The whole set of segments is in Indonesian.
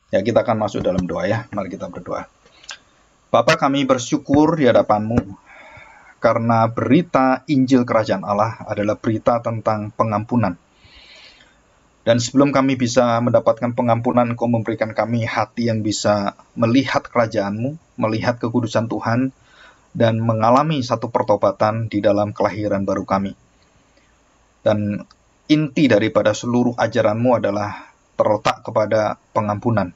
Ya, kita akan masuk dalam doa ya. Mari kita berdoa. Bapa, kami bersyukur di hadapan-Mu karena berita Injil Kerajaan Allah adalah berita tentang pengampunan. Dan sebelum kami bisa mendapatkan pengampunan, Engkau memberikan kami hati yang bisa melihat kerajaan-Mu, melihat kekudusan Tuhan, dan mengalami satu pertobatan di dalam kelahiran baru kami. Dan inti daripada seluruh ajaran-Mu adalah terletak kepada pengampunan.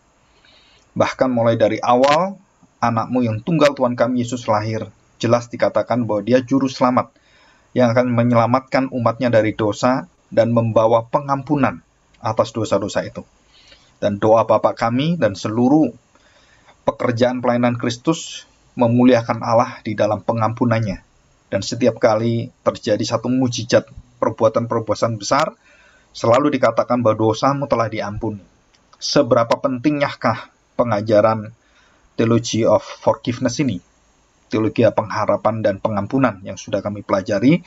Bahkan mulai dari awal, anak-Mu yang tunggal Tuhan kami Yesus lahir, jelas dikatakan bahwa Dia juru selamat yang akan menyelamatkan umatnya dari dosa dan membawa pengampunan atas dosa-dosa itu. Dan doa Bapa kami dan seluruh pekerjaan pelayanan Kristus memuliakan Allah di dalam pengampunannya. Dan setiap kali terjadi satu mujizat perbuatan-perbuatan besar, selalu dikatakan bahwa dosamu telah diampuni. Seberapa pentingnyakah pengajaran Theology of Forgiveness ini? Teologi pengharapan dan pengampunan yang sudah kami pelajari.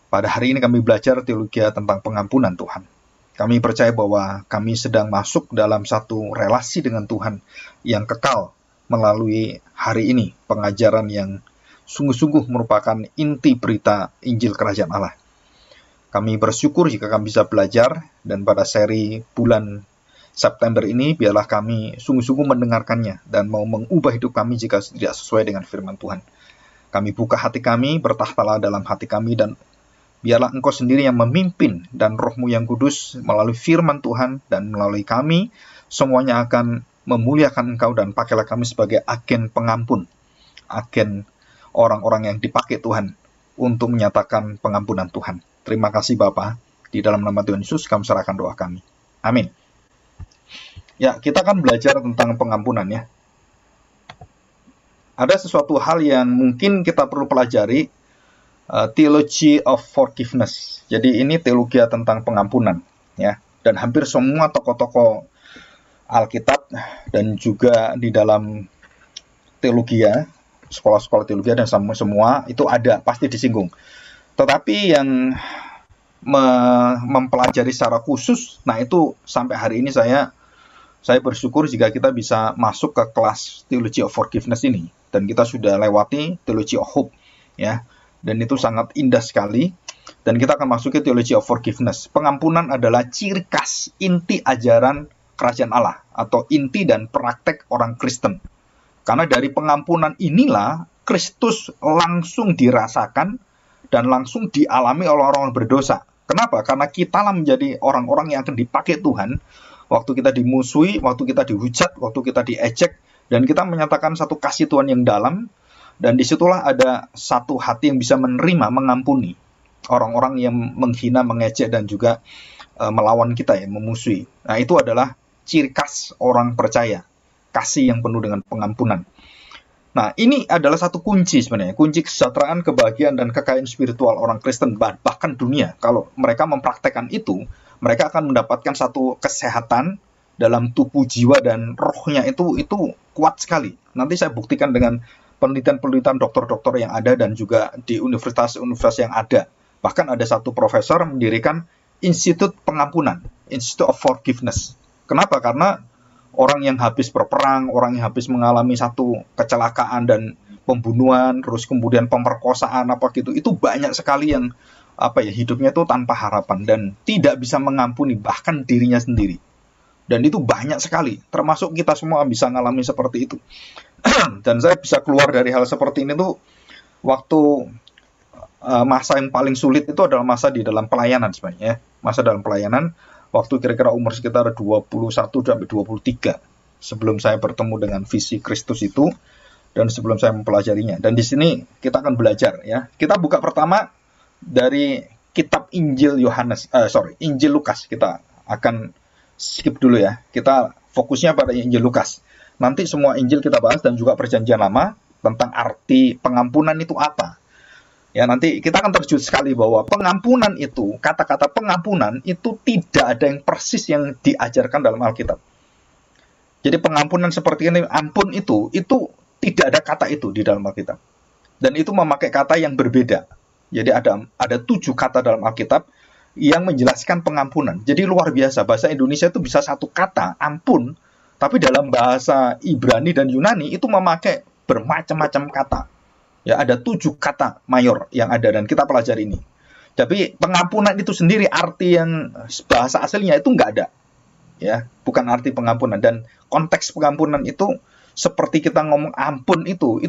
Pada hari ini kami belajar teologi tentang pengampunan Tuhan. Kami percaya bahwa kami sedang masuk dalam satu relasi dengan Tuhan yang kekal melalui hari ini, pengajaran yang sungguh-sungguh merupakan inti berita Injil Kerajaan Allah. Kami bersyukur jika kami bisa belajar, dan pada seri bulan September ini, biarlah kami sungguh-sungguh mendengarkannya dan mau mengubah hidup kami jika tidak sesuai dengan firman Tuhan. Kami buka hati kami, bertahtalah dalam hati kami, dan biarlah Engkau sendiri yang memimpin dan Roh-Mu yang kudus melalui firman Tuhan dan melalui kami, semuanya akan memuliakan Engkau, dan pakailah kami sebagai agen pengampun, agen orang-orang yang dipakai Tuhan untuk menyatakan pengampunan Tuhan. Terima kasih Bapa, di dalam nama Tuhan Yesus kami serahkan doa kami. Amin. Ya, kita akan belajar tentang pengampunan ya. Ada sesuatu hal yang mungkin kita perlu pelajari, Theology of Forgiveness. Jadi ini teologi tentang pengampunan ya. Dan hampir semua tokoh-tokoh Alkitab dan juga di dalam teologi ya, sekolah-sekolah teologi dan semua itu ada, pasti disinggung. Tetapi yang mempelajari secara khusus, nah itu sampai hari ini saya bersyukur jika kita bisa masuk ke kelas Theology of Forgiveness ini, dan kita sudah lewati Theology of Hope ya. Dan itu sangat indah sekali. Dan kita akan masuk ke Theology of Forgiveness. Pengampunan adalah ciri khas inti ajaran Kerajaan Allah, atau inti dan praktek orang Kristen. Karena dari pengampunan inilah Kristus langsung dirasakan dan langsung dialami oleh orang berdosa. Kenapa? Karena kitalah menjadi orang-orang yang akan dipakai Tuhan waktu kita dimusuhi, waktu kita dihujat, waktu kita diejek, dan kita menyatakan satu kasih Tuhan yang dalam. Dan disitulah ada satu hati yang bisa menerima, mengampuni orang-orang yang menghina, mengejek, dan juga melawan kita ya, memusuhi. Nah, itu adalah ciri khas orang percaya, kasih yang penuh dengan pengampunan. Nah, ini adalah satu kunci sebenarnya, kunci kesejahteraan, kebahagiaan, dan kekayaan spiritual orang Kristen, bahkan dunia. Kalau mereka mempraktekkan itu, mereka akan mendapatkan satu kesehatan dalam tubuh, jiwa, dan rohnya itu kuat sekali. Nanti saya buktikan dengan penelitian-penelitian dokter-dokter yang ada dan juga di universitas-universitas yang ada. Bahkan ada satu profesor mendirikan Institut Pengampunan, Institute of Forgiveness. Kenapa? Karena orang yang habis berperang, orang yang habis mengalami satu kecelakaan dan pembunuhan, terus kemudian pemerkosaan apa gitu, itu banyak sekali yang hidupnya itu tanpa harapan dan tidak bisa mengampuni bahkan dirinya sendiri. Dan itu banyak sekali, termasuk kita semua bisa mengalami seperti itu. Dan saya bisa keluar dari hal seperti ini tuh waktu masa yang paling sulit itu adalah masa di dalam pelayanan sebenarnya. Masa dalam pelayanan waktu kira-kira umur sekitar 21 sampai 23 sebelum saya bertemu dengan visi Kristus itu dan sebelum saya mempelajarinya. Dan di sini kita akan belajar ya. Kita buka pertama dari kitab Injil Lukas. Kita akan skip dulu ya. Kita fokusnya pada Injil Lukas. Nanti semua Injil kita bahas dan juga Perjanjian Lama tentang arti pengampunan itu apa. Ya, nanti kita akan terjun sekali bahwa pengampunan itu, kata-kata pengampunan itu tidak ada yang persis yang diajarkan dalam Alkitab. Jadi pengampunan seperti ini, ampun itu tidak ada kata itu di dalam Alkitab. Dan itu memakai kata yang berbeda. Jadi ada 7 kata dalam Alkitab yang menjelaskan pengampunan. Jadi luar biasa, bahasa Indonesia itu bisa satu kata, ampun, Tapi dalam bahasa Ibrani dan Yunani itu memakai bermacam-macam kata. Ya, ada 7 kata mayor yang ada dan kita pelajari ini. Tapi pengampunan itu sendiri arti yang bahasa aslinya itu nggak ada. Ya, bukan arti pengampunan, dan konteks pengampunan itu seperti kita ngomong ampun itu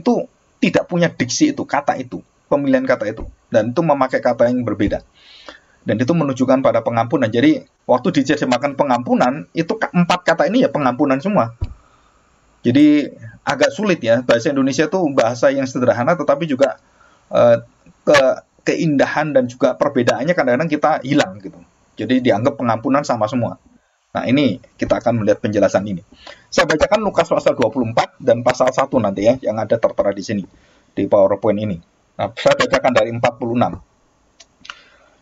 tidak punya diksi itu, kata itu, pemilihan kata itu, dan itu memakai kata yang berbeda. Dan itu menunjukkan pada pengampunan. Jadi waktu diterjemahkan pengampunan itu 4 kata ini ya pengampunan semua. Jadi agak sulit ya, bahasa Indonesia itu bahasa yang sederhana tetapi juga keindahan dan juga perbedaannya kadang-kadang kita hilang gitu. Jadi dianggap pengampunan sama semua. Nah, ini kita akan melihat penjelasan ini. Saya bacakan Lukas pasal 24 dan pasal 1 nanti ya, yang ada tertera di sini di PowerPoint ini. Nah, saya bacakan dari 46.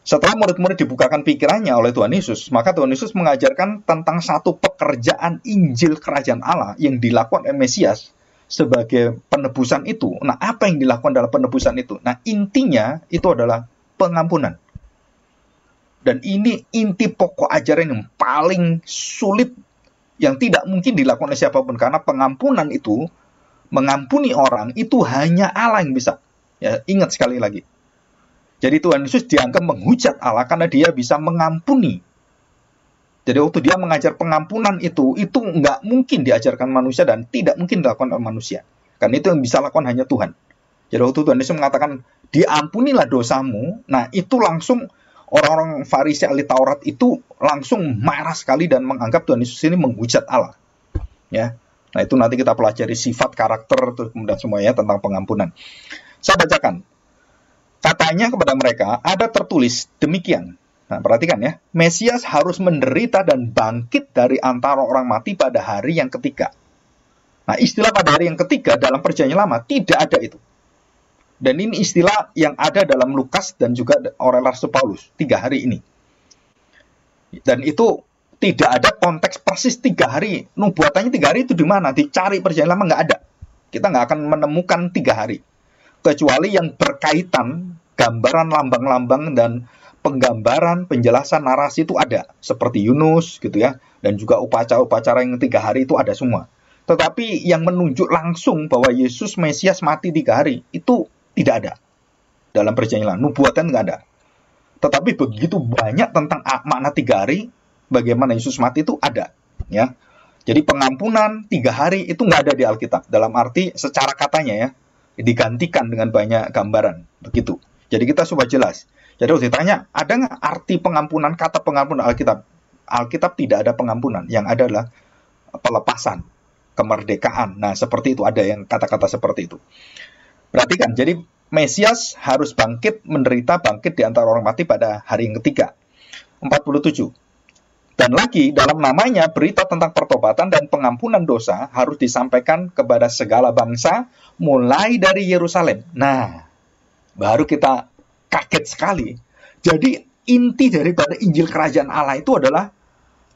Setelah murid-murid dibukakan pikirannya oleh Tuhan Yesus, maka Tuhan Yesus mengajarkan tentang satu pekerjaan Injil Kerajaan Allah yang dilakukan oleh Mesias sebagai penebusan itu. Nah, apa yang dilakukan dalam penebusan itu? Nah, intinya itu adalah pengampunan. Dan ini inti pokok ajaran yang paling sulit, yang tidak mungkin dilakukan oleh siapapun. Karena pengampunan itu, mengampuni orang, itu hanya Allah yang bisa. Ya, ingat sekali lagi. Jadi Tuhan Yesus dianggap menghujat Allah karena dia bisa mengampuni. Jadi waktu dia mengajar pengampunan itu nggak mungkin diajarkan manusia dan tidak mungkin dilakukan oleh manusia. Karena itu yang bisa lakukan hanya Tuhan. Jadi waktu Tuhan Yesus mengatakan, diampunilah dosamu, nah itu langsung orang-orang Farisi ahli Taurat itu langsung marah sekali dan menganggap Tuhan Yesus ini menghujat Allah. Ya. Nah itu nanti kita pelajari sifat, karakter, kemudian semuanya tentang pengampunan. Saya bacakan. Katanya kepada mereka, ada tertulis demikian. Nah, perhatikan ya. Mesias harus menderita dan bangkit dari antara orang mati pada hari yang ketiga. Nah, istilah pada hari yang ketiga dalam Perjanjian Lama tidak ada itu. Dan ini istilah yang ada dalam Lukas dan juga oleh Rasul Paulus. 3 hari ini. Dan itu tidak ada konteks persis 3 hari. Nubuatannya 3 hari itu di mana? Dicari Perjanjian Lama nggak ada. Kita nggak akan menemukan 3 hari. Kecuali yang berkaitan gambaran lambang-lambang dan penggambaran, penjelasan, narasi itu ada. Seperti Yunus gitu ya. Dan juga upacara-upacara yang 3 hari itu ada semua. Tetapi yang menunjuk langsung bahwa Yesus Mesias mati 3 hari itu tidak ada. Dalam Perjanjian Lama, nubuatan nggak ada. Tetapi begitu banyak tentang makna 3 hari, bagaimana Yesus mati itu ada. Ya. Jadi pengampunan 3 hari itu nggak ada di Alkitab. Dalam arti secara katanya ya. Digantikan dengan banyak gambaran begitu. Jadi kita coba jelas. Jadi kalau ditanya ada nggak arti pengampunan, kata pengampunan Alkitab? Alkitab tidak ada pengampunan, yang ada adalah pelepasan, kemerdekaan. Nah seperti itu, ada yang kata-kata seperti itu. Perhatikan, jadi Mesias harus bangkit, menderita, bangkit di antara orang mati pada hari yang ketiga. 47. Dan lagi dalam namanya berita tentang pertobatan dan pengampunan dosa harus disampaikan kepada segala bangsa mulai dari Yerusalem. Nah, baru kita kaget sekali. Jadi inti daripada Injil Kerajaan Allah itu adalah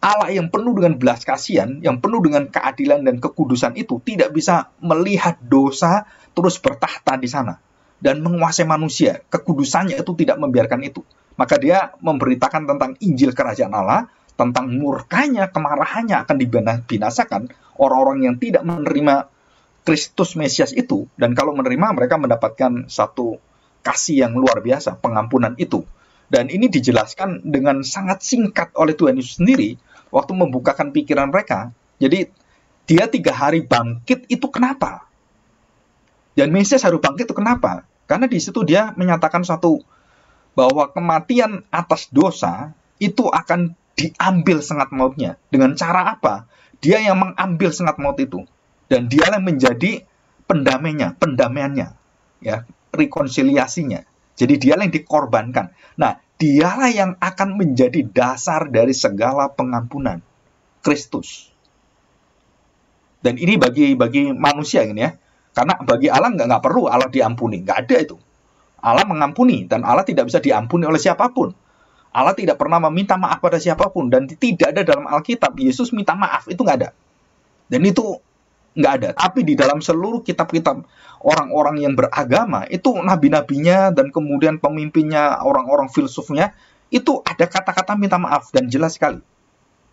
Allah yang penuh dengan belas kasihan, yang penuh dengan keadilan dan kekudusan itu tidak bisa melihat dosa terus bertahta di sana dan menguasai manusia. Kekudusannya itu tidak membiarkan itu. Maka dia memberitakan tentang Injil Kerajaan Allah, tentang murkanya, kemarahannya akan dibinasakan orang-orang yang tidak menerima Kristus Mesias itu. Dan kalau menerima, mereka mendapatkan satu kasih yang luar biasa, pengampunan itu. Dan ini dijelaskan dengan sangat singkat oleh Tuhan Yesus sendiri waktu membukakan pikiran mereka. Jadi dia 3 hari bangkit itu kenapa? Dan Mesias harus bangkit itu kenapa? Karena di situ dia menyatakan satu, bahwa kematian atas dosa itu akan diambil sengat mautnya. Dengan cara apa? Dia yang mengambil sengat maut itu. Dan dia yang menjadi pendamaiannya, ya, rekonsiliasinya. Jadi dia yang dikorbankan. Nah, dialah yang akan menjadi dasar dari segala pengampunan. Kristus. Dan ini bagi manusia ini ya. Karena bagi Allah nggak perlu Allah diampuni. Nggak ada itu. Allah mengampuni. Dan Allah tidak bisa diampuni oleh siapapun. Allah tidak pernah meminta maaf pada siapapun. Dan tidak ada dalam Alkitab, Yesus minta maaf. Itu nggak ada. Dan itu nggak ada. Tapi di dalam seluruh kitab-kitab orang-orang yang beragama, itu nabi-nabinya dan kemudian pemimpinnya, orang-orang filsufnya, itu ada kata-kata minta maaf dan jelas sekali.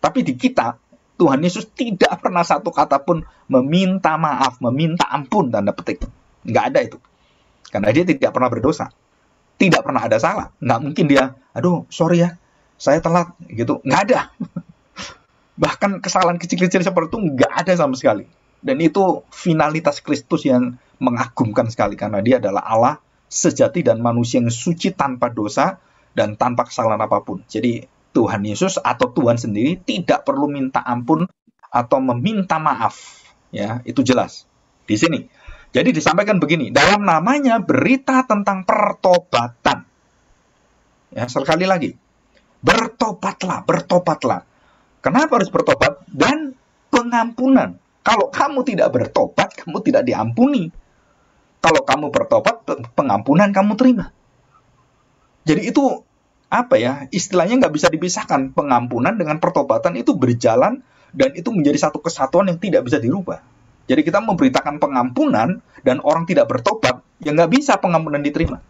Tapi di kita, Tuhan Yesus tidak pernah satu kata pun meminta maaf, meminta ampun, tanda petik. Nggak ada itu. Karena dia tidak pernah berdosa. Tidak pernah ada salah. Nggak mungkin dia, aduh sorry ya, saya telat. Gitu. Nggak ada. Bahkan kesalahan kecil-kecil seperti itu nggak ada sama sekali. Dan itu finalitas Kristus yang mengagumkan sekali. Karena dia adalah Allah sejati dan manusia yang suci tanpa dosa dan tanpa kesalahan apapun. Jadi Tuhan Yesus atau Tuhan sendiri tidak perlu minta ampun atau meminta maaf. Ya, itu jelas di sini. Jadi disampaikan begini, dalam namanya berita tentang pertobatan. Ya, sekali lagi, bertobatlah, bertobatlah. Kenapa harus bertobat? Dan pengampunan. Kalau kamu tidak bertobat, kamu tidak diampuni. Kalau kamu bertobat, pengampunan kamu terima. Jadi itu apa ya? Istilahnya nggak bisa dipisahkan. Pengampunan dengan pertobatan itu berjalan dan itu menjadi satu kesatuan yang tidak bisa dirubah. Jadi kita memberitakan pengampunan dan orang tidak bertobat, ya nggak bisa pengampunan diterima.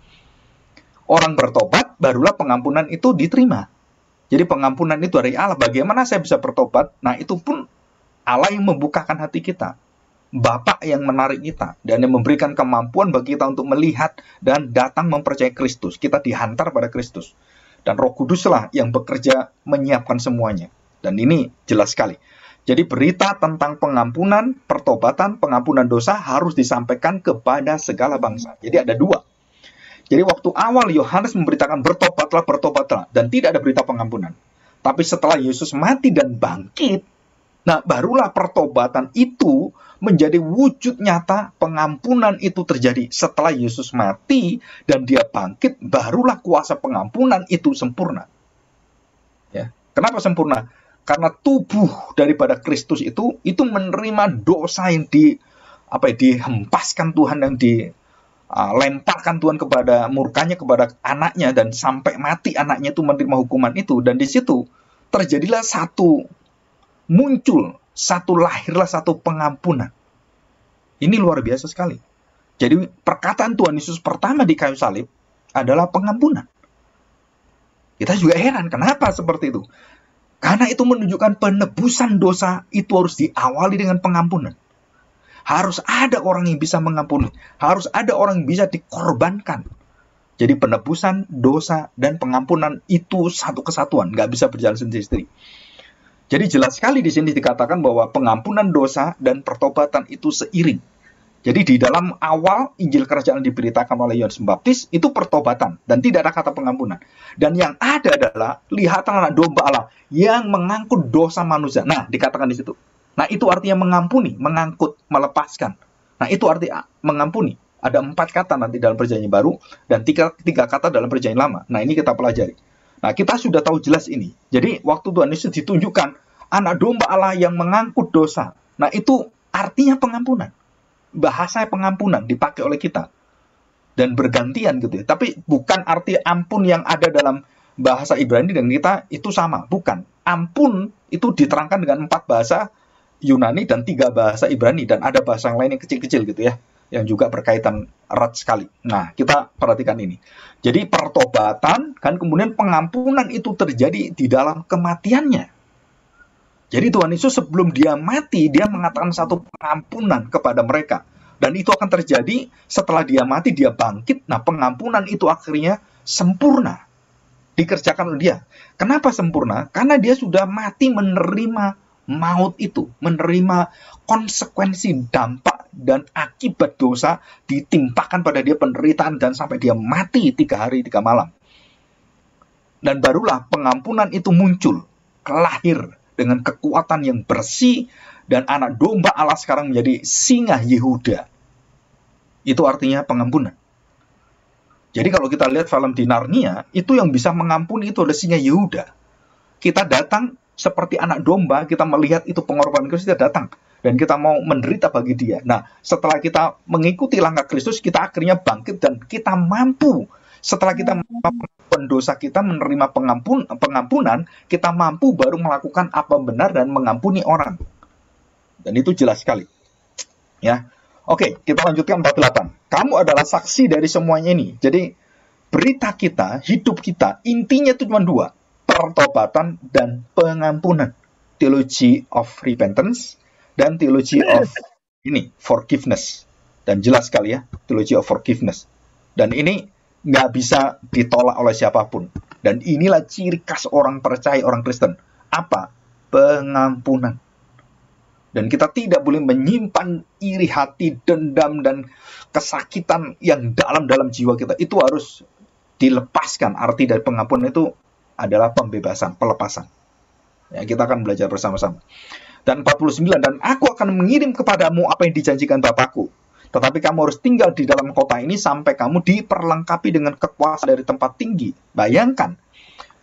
Orang bertobat, barulah pengampunan itu diterima. Jadi pengampunan itu dari Allah. Bagaimana saya bisa bertobat? Nah itu pun Allah yang membukakan hati kita. Bapa yang menarik kita dan yang memberikan kemampuan bagi kita untuk melihat dan datang mempercayai Kristus. Kita dihantar pada Kristus. Dan Roh Kuduslah yang bekerja menyiapkan semuanya. Dan ini jelas sekali. Jadi berita tentang pengampunan, pertobatan, pengampunan dosa harus disampaikan kepada segala bangsa. Jadi ada dua. Jadi waktu awal Yohanes memberitakan bertobatlah, bertobatlah. Dan tidak ada berita pengampunan. Tapi setelah Yesus mati dan bangkit, nah barulah pertobatan itu menjadi wujud nyata, pengampunan itu terjadi. Setelah Yesus mati dan dia bangkit, barulah kuasa pengampunan itu sempurna. Ya. Kenapa sempurna? Karena tubuh daripada Kristus itu menerima dosa yang dihempaskan Tuhan, yang dilemparkan Tuhan kepada murkanya kepada anaknya, dan sampai mati anaknya itu menerima hukuman itu. Dan di situ terjadilah lahirlah satu pengampunan. Ini luar biasa sekali. Jadi perkataan Tuhan Yesus pertama di kayu salib adalah pengampunan. Kita juga heran kenapa seperti itu. Karena itu menunjukkan penebusan dosa itu harus diawali dengan pengampunan. Harus ada orang yang bisa mengampuni. Harus ada orang yang bisa dikorbankan. Jadi penebusan dosa dan pengampunan itu satu kesatuan. Nggak bisa berjalan sendiri-sendiri. Jadi jelas sekali di sini dikatakan bahwa pengampunan dosa dan pertobatan itu seiring. Jadi di dalam awal Injil Kerajaan diberitakan oleh Yohanes Pembaptis itu pertobatan dan tidak ada kata pengampunan. Dan yang ada adalah lihatlah anak domba Allah yang mengangkut dosa manusia. Nah, dikatakan di situ. Nah, itu artinya mengampuni, mengangkut, melepaskan. Nah, itu artinya mengampuni. Ada 4 kata nanti dalam Perjanjian Baru dan 3 kata dalam Perjanjian Lama. Nah, ini kita pelajari. Nah, kita sudah tahu jelas ini. Jadi, waktu Tuhan Yesus ditunjukkan anak domba Allah yang mengangkut dosa. Nah, itu artinya pengampunan. Bahasa pengampunan dipakai oleh kita. Dan bergantian gitu ya. Tapi bukan arti ampun yang ada dalam bahasa Ibrani dan kita itu sama. Bukan. Ampun itu diterangkan dengan 4 bahasa Yunani dan 3 bahasa Ibrani. Dan ada bahasa yang lain yang kecil-kecil gitu ya. Yang juga berkaitan erat sekali. Nah, kita perhatikan ini. Jadi pertobatan, kan kemudian pengampunan itu terjadi di dalam kematiannya. Jadi Tuhan Yesus sebelum dia mati, dia mengatakan satu pengampunan kepada mereka. Dan itu akan terjadi setelah dia mati, dia bangkit. Nah, pengampunan itu akhirnya sempurna. Dikerjakan oleh dia. Kenapa sempurna? Karena dia sudah mati menerima maut itu. Menerima konsekuensi, dampak, dan akibat dosa ditimpakan pada dia penderitaan dan sampai dia mati 3 hari 3 malam. Dan barulah pengampunan itu muncul, lahir dengan kekuatan yang bersih, dan anak domba Allah sekarang menjadi singa Yehuda. Itu artinya pengampunan. Jadi kalau kita lihat film di Narnia, itu yang bisa mengampuni itu adalah singa Yehuda. Kita datang seperti anak domba, kita melihat itu pengorbanan Kristus, kita datang. Dan kita mau menderita bagi dia. Nah, setelah kita mengikuti langkah Kristus, kita akhirnya bangkit dan kita mampu. Setelah kita mengampuni dosa kita, menerima pengampunan, kita mampu baru melakukan apa benar dan mengampuni orang. Dan itu jelas sekali. Ya. Oke, kita lanjutkan 48. Kamu adalah saksi dari semuanya ini. Jadi, berita kita, hidup kita, intinya itu cuma 2. Pertobatan dan pengampunan. theology of repentance dan theology of forgiveness. Dan jelas sekali ya, theology of forgiveness. Dan ini nggak bisa ditolak oleh siapapun. Dan inilah ciri khas orang percaya, orang Kristen. Apa? Pengampunan. Dan kita tidak boleh menyimpan iri hati, dendam, dan kesakitan yang dalam jiwa kita. Itu harus dilepaskan. Arti dari pengampunan itu adalah pembebasan, pelepasan. Ya, kita akan belajar bersama-sama. Dan 49, dan aku akan mengirim kepadamu apa yang dijanjikan Bapakku. Tetapi kamu harus tinggal di dalam kota ini sampai kamu diperlengkapi dengan kekuasaan dari tempat tinggi. Bayangkan,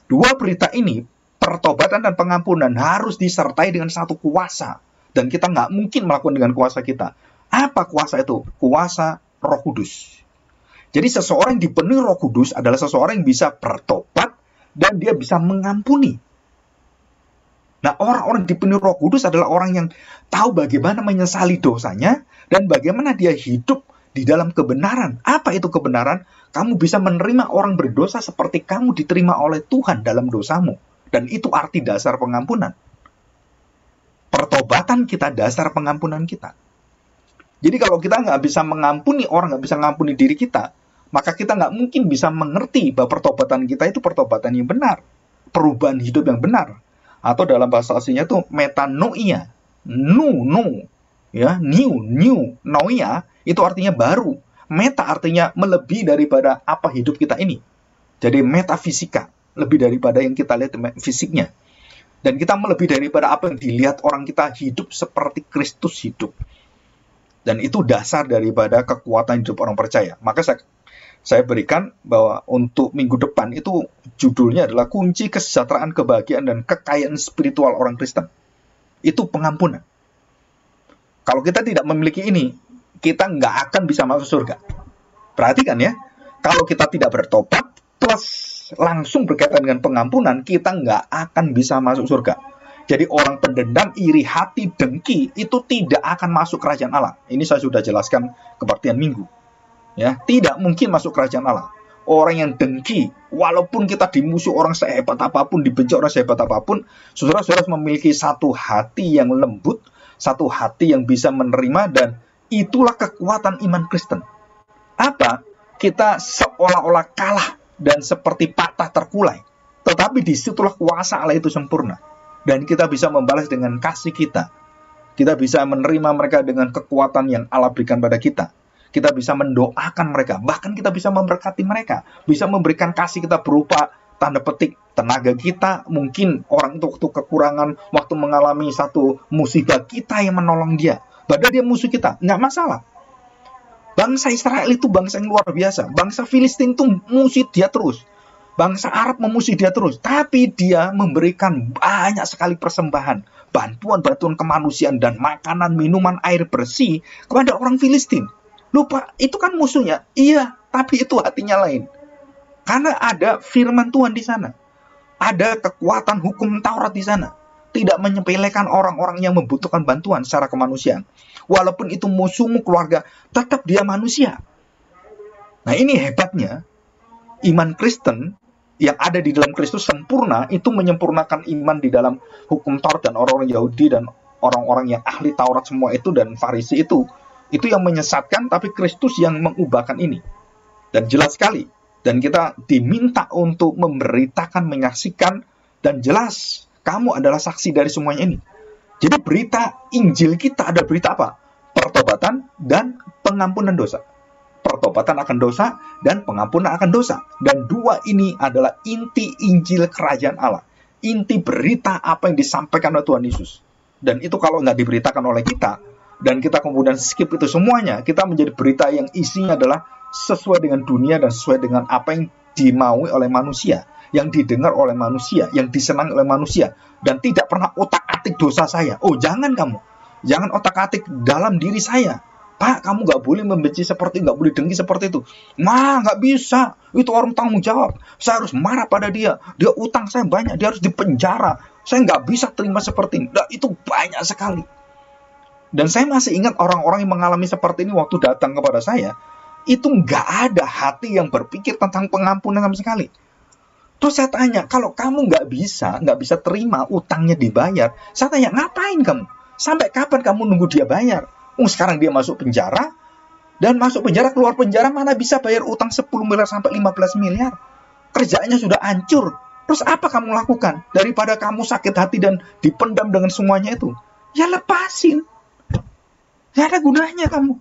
dua berita ini, pertobatan dan pengampunan, harus disertai dengan satu kuasa. Dan kita nggak mungkin melakukan dengan kuasa kita. Apa kuasa itu? Kuasa Roh Kudus. Jadi seseorang yang dipenuhi Roh Kudus adalah seseorang yang bisa bertobat dan dia bisa mengampuni. Nah, orang-orang dipenuhi Roh Kudus adalah orang yang tahu bagaimana menyesali dosanya dan bagaimana dia hidup di dalam kebenaran. Apa itu kebenaran? Kamu bisa menerima orang berdosa seperti kamu diterima oleh Tuhan dalam dosamu. Dan itu arti dasar pengampunan. Pertobatan kita dasar pengampunan kita. Jadi kalau kita nggak bisa mengampuni orang, nggak bisa mengampuni diri kita, maka kita nggak mungkin bisa mengerti bahwa pertobatan kita itu pertobatan yang benar. Perubahan hidup yang benar. Atau dalam bahasa aslinya itu metanoia. New, noia, itu artinya baru. Meta artinya melebihi daripada apa hidup kita ini. Jadi metafisika, lebih daripada yang kita lihat fisiknya. Dan kita melebihi daripada apa yang dilihat orang kita hidup seperti Kristus hidup. Dan itu dasar daripada kekuatan hidup orang percaya. Maka saya berikan bahwa untuk minggu depan itu judulnya adalah kunci kesejahteraan, kebahagiaan, dan kekayaan spiritual orang Kristen. Itu pengampunan. Kalau kita tidak memiliki ini, kita nggak akan bisa masuk surga. Perhatikan ya, kalau kita tidak bertobat, plus langsung berkaitan dengan pengampunan, kita nggak akan bisa masuk surga. Jadi orang pendendam, iri hati, dengki, itu tidak akan masuk kerajaan Allah. Ini saya sudah jelaskan kebaktian minggu. Ya, tidak mungkin masuk kerajaan Allah. Orang yang dengki, walaupun kita dimusuh orang sehebat apapun, dibenci orang sehebat apapun, saudara-saudara memiliki satu hati yang lembut, satu hati yang bisa menerima, dan itulah kekuatan iman Kristen. Apa? Kita seolah-olah kalah dan seperti patah terkulai. Tetapi disitulah kuasa Allah itu sempurna. Dan kita bisa membalas dengan kasih kita. Kita bisa menerima mereka dengan kekuatan yang Allah berikan pada kita. Kita bisa mendoakan mereka. Bahkan kita bisa memberkati mereka. Bisa memberikan kasih kita berupa tanda petik tenaga kita. Mungkin orang itu kekurangan waktu mengalami satu musibah, kita yang menolong dia. Padahal dia musuh kita. Nggak masalah. Bangsa Israel itu bangsa yang luar biasa. Bangsa Filistin itu musuh dia terus. Bangsa Arab memusuhi dia terus. Tapi dia memberikan banyak sekali persembahan. Bantuan-bantuan kemanusiaan dan makanan, minuman, air bersih kepada orang Filistin. Lupa, itu kan musuhnya. Iya, tapi itu hatinya lain. Karena ada firman Tuhan di sana. Ada kekuatan hukum Taurat di sana. Tidak menyepelekan orang-orang yang membutuhkan bantuan secara kemanusiaan. Walaupun itu musuhmu keluarga, tetap dia manusia. Nah, ini hebatnya. Iman Kristen yang ada di dalam Kristus sempurna, itu menyempurnakan iman di dalam hukum Taurat, dan orang-orang Yahudi dan orang-orang yang ahli Taurat semua itu dan Farisi itu yang menyesatkan, tapi Kristus yang mengubahkan ini. Dan jelas sekali. Dan kita diminta untuk memberitakan, menyaksikan, dan jelas kamu adalah saksi dari semuanya ini. Jadi berita Injil kita ada berita apa? Pertobatan dan pengampunan dosa. Pertobatan akan dosa dan pengampunan akan dosa. Dan dua ini adalah inti Injil Kerajaan Allah. Inti berita apa yang disampaikan oleh Tuhan Yesus. Dan itu kalau nggak diberitakan oleh kita, dan kita kemudian skip itu semuanya, kita menjadi berita yang isinya adalah sesuai dengan dunia dan sesuai dengan apa yang dimaui oleh manusia, yang didengar oleh manusia, yang disenangi oleh manusia, dan tidak pernah otak-atik dosa saya. Oh, jangan kamu. Jangan otak-atik dalam diri saya. Pak, kamu nggak boleh membenci seperti, nggak boleh dengki seperti itu. Nah, nggak bisa. Itu orang tanggung jawab. Saya harus marah pada dia. Dia utang saya banyak. Dia harus dipenjara. Saya nggak bisa terima seperti ini. Nah, itu banyak sekali. Dan saya masih ingat orang-orang yang mengalami seperti ini waktu datang kepada saya, itu nggak ada hati yang berpikir tentang pengampunan sama sekali. Terus saya tanya, kalau kamu nggak bisa terima utangnya dibayar, saya tanya, ngapain kamu? Sampai kapan kamu nunggu dia bayar? Sekarang dia masuk penjara, dan masuk penjara, keluar penjara, mana bisa bayar utang 10 miliar sampai 15 miliar. Kerjaannya sudah hancur. Terus apa kamu lakukan? Daripada kamu sakit hati dan dipendam dengan semuanya itu, ya lepasin. Gak ada gunanya kamu.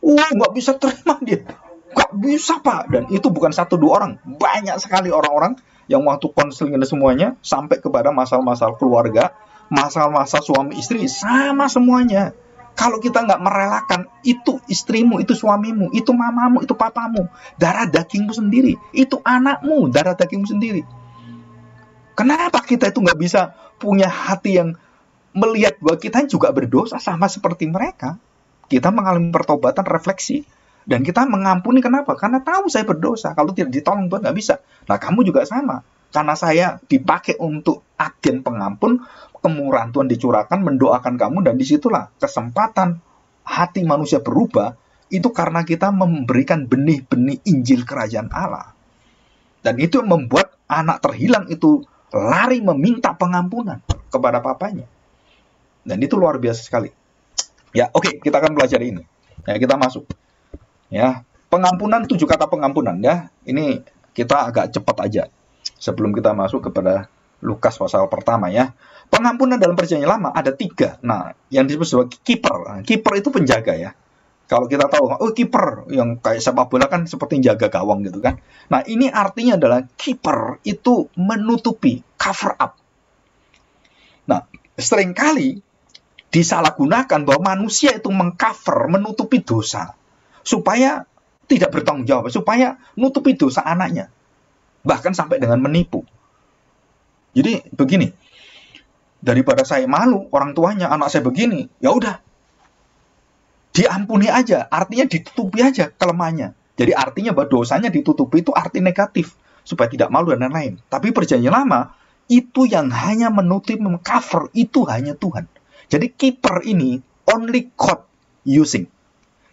Nggak bisa terima dia. Nggak bisa, Pak. Dan itu bukan 1-2 orang. Banyak sekali orang-orang yang waktu konseling dan semuanya, sampai kepada masalah-masalah keluarga, masalah-masalah suami istri, sama semuanya. Kalau kita nggak merelakan, itu istrimu, itu suamimu, itu mamamu, itu papamu, darah dagingmu sendiri, itu anakmu, darah dagingmu sendiri. Kenapa kita itu nggak bisa punya hati yang melihat bahwa kita juga berdosa sama seperti mereka? Kita mengalami pertobatan, refleksi, dan kita mengampuni. Kenapa? Karena tahu saya berdosa. Kalau tidak ditolong Tuhan nggak bisa. Nah, kamu juga sama. Karena saya dipakai untuk agen pengampun, kemurahan Tuhan dicurahkan, mendoakan kamu, dan disitulah kesempatan hati manusia berubah, itu karena kita memberikan benih-benih Injil Kerajaan Allah. Dan itu membuat anak terhilang itu lari meminta pengampunan kepada papanya. Dan itu luar biasa sekali. Ya, oke, kita akan pelajari ini. Ya, kita masuk. Ya, pengampunan, 7 kata pengampunan ya. Ini kita agak cepat aja sebelum kita masuk kepada Lukas pasal pertama ya. Pengampunan dalam Perjanjian Lama ada 3. Nah, yang disebut sebagai kiper. Kiper itu penjaga ya. Kalau kita tahu, kiper yang kayak sepak bola kan seperti jaga gawang gitu kan. Nah, ini artinya adalah kiper itu menutupi, cover up. Nah, seringkali disalahgunakan bahwa manusia itu mengcover, menutupi dosa, supaya tidak bertanggung jawab, supaya nutupi dosa anaknya, bahkan sampai dengan menipu. Jadi begini, daripada saya malu orang tuanya, anak saya begini, ya udah, diampuni aja, artinya ditutupi aja kelemahannya. Jadi artinya bahwa dosanya ditutupi itu arti negatif, supaya tidak malu dan lain-lain. Tapi Perjanjian Lama, itu yang hanya menutupi, mengcover, itu hanya Tuhan. Jadi kiper ini, only God using.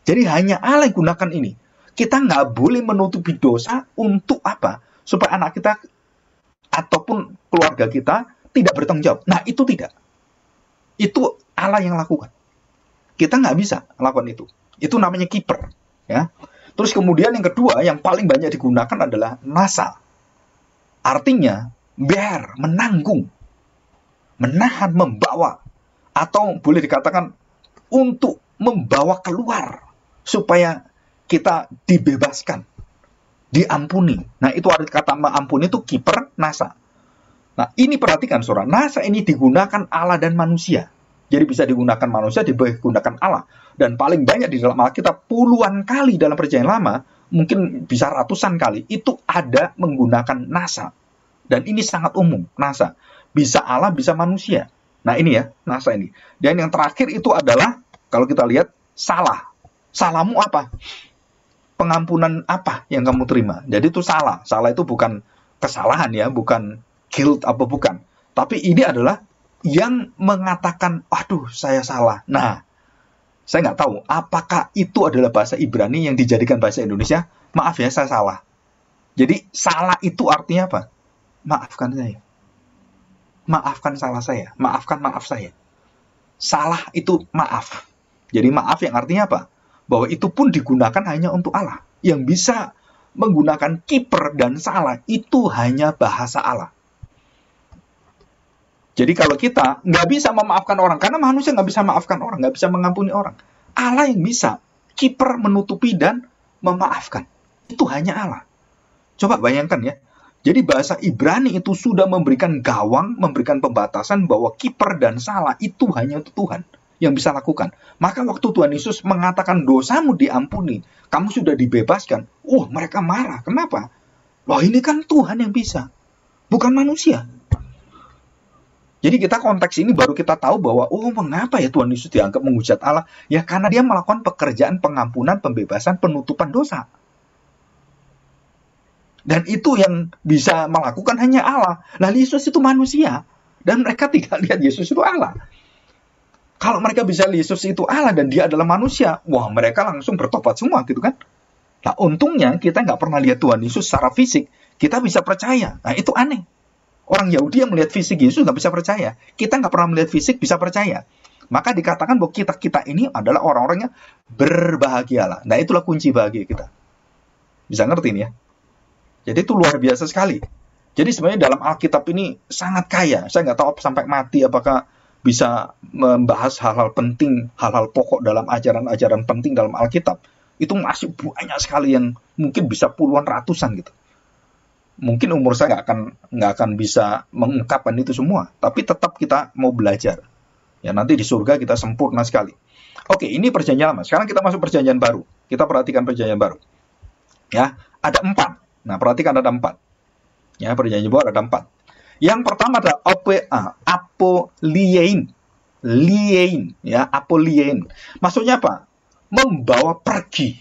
Jadi hanya Allah yang gunakan ini. Kita nggak boleh menutupi dosa untuk apa? Supaya anak kita ataupun keluarga kita tidak bertanggung jawab. Nah, itu tidak. Itu Allah yang lakukan. Kita nggak bisa lakukan itu. Itu namanya kiper. Ya. Terus kemudian yang kedua, yang paling banyak digunakan adalah nasa. Artinya, bear, menanggung, menahan, membawa. Atau boleh dikatakan untuk membawa keluar supaya kita dibebaskan, diampuni. Nah, itu arti kata mengampuni itu kiper, nasa. Nah, ini perhatikan saudara, nasa ini digunakan Allah dan manusia. Jadi bisa digunakan manusia, digunakan Allah. Dan paling banyak di dalam Alkitab, puluhan kali dalam Perjanjian Lama, mungkin bisa ratusan kali, itu ada menggunakan nasa. Dan ini sangat umum, nasa. Bisa Allah, bisa manusia. Nah, ini ya, nasa ini. Dan yang terakhir itu adalah, kalau kita lihat, salah. Salahmu apa? Pengampunan apa yang kamu terima? Jadi itu salah. Salah itu bukan kesalahan ya, bukan guilt apa bukan. Tapi ini adalah yang mengatakan, aduh saya salah. Nah, saya nggak tahu apakah itu adalah bahasa Ibrani yang dijadikan bahasa Indonesia. Maaf ya, saya salah. Jadi salah itu artinya apa? Maafkan saya. Maafkan salah saya. Maafkan maaf saya. Salah itu maaf. Jadi maaf yang artinya apa? Bahwa itu pun digunakan hanya untuk Allah. Yang bisa menggunakan kiper dan salah itu hanya bahasa Allah. Jadi kalau kita nggak bisa memaafkan orang, karena manusia nggak bisa memaafkan orang, nggak bisa mengampuni orang. Allah yang bisa, kiper menutupi dan memaafkan. Itu hanya Allah. Coba bayangkan ya. Jadi bahasa Ibrani itu sudah memberikan gawang, memberikan pembatasan bahwa kiper dan salah itu hanya untuk Tuhan yang bisa lakukan. Maka waktu Tuhan Yesus mengatakan dosamu diampuni, kamu sudah dibebaskan. Mereka marah. Kenapa? Loh, ini kan Tuhan yang bisa, bukan manusia. Jadi kita konteks ini baru kita tahu bahwa, mengapa ya Tuhan Yesus dianggap menghujat Allah? Ya karena dia melakukan pekerjaan pengampunan, pembebasan, penutupan dosa. Dan itu yang bisa melakukan hanya Allah. Nah, Yesus itu manusia. Dan mereka tidak lihat Yesus itu Allah. Kalau mereka bisa lihat Yesus itu Allah dan dia adalah manusia, mereka langsung bertobat semua gitu kan. Nah, untungnya kita nggak pernah lihat Tuhan Yesus secara fisik, kita bisa percaya. Nah, itu aneh. Orang Yahudi yang melihat fisik Yesus nggak bisa percaya. Kita nggak pernah melihat fisik, bisa percaya. Maka dikatakan bahwa kita ini adalah orang-orang yang berbahagialah. Nah, itulah kunci bahagia kita. Bisa ngerti ini ya? Jadi itu luar biasa sekali. Jadi sebenarnya dalam Alkitab ini sangat kaya. Saya nggak tahu sampai mati apakah bisa membahas hal-hal penting, hal-hal pokok dalam ajaran-ajaran penting dalam Alkitab. Itu masih banyak sekali yang mungkin bisa puluhan ratusan gitu. Mungkin umur saya nggak akan bisa mengungkapkan itu semua. Tapi tetap kita mau belajar. Ya, nanti di surga kita sempurna sekali. Oke, ini perjanjian lama. Sekarang kita masuk perjanjian baru. Kita perhatikan perjanjian baru. Ya, ada 4. Nah, perhatikan ada 4. Ya, perjanjian baru ada 4. Yang pertama adalah apoliein. Liein, ya, apoliein. Maksudnya apa? Membawa pergi.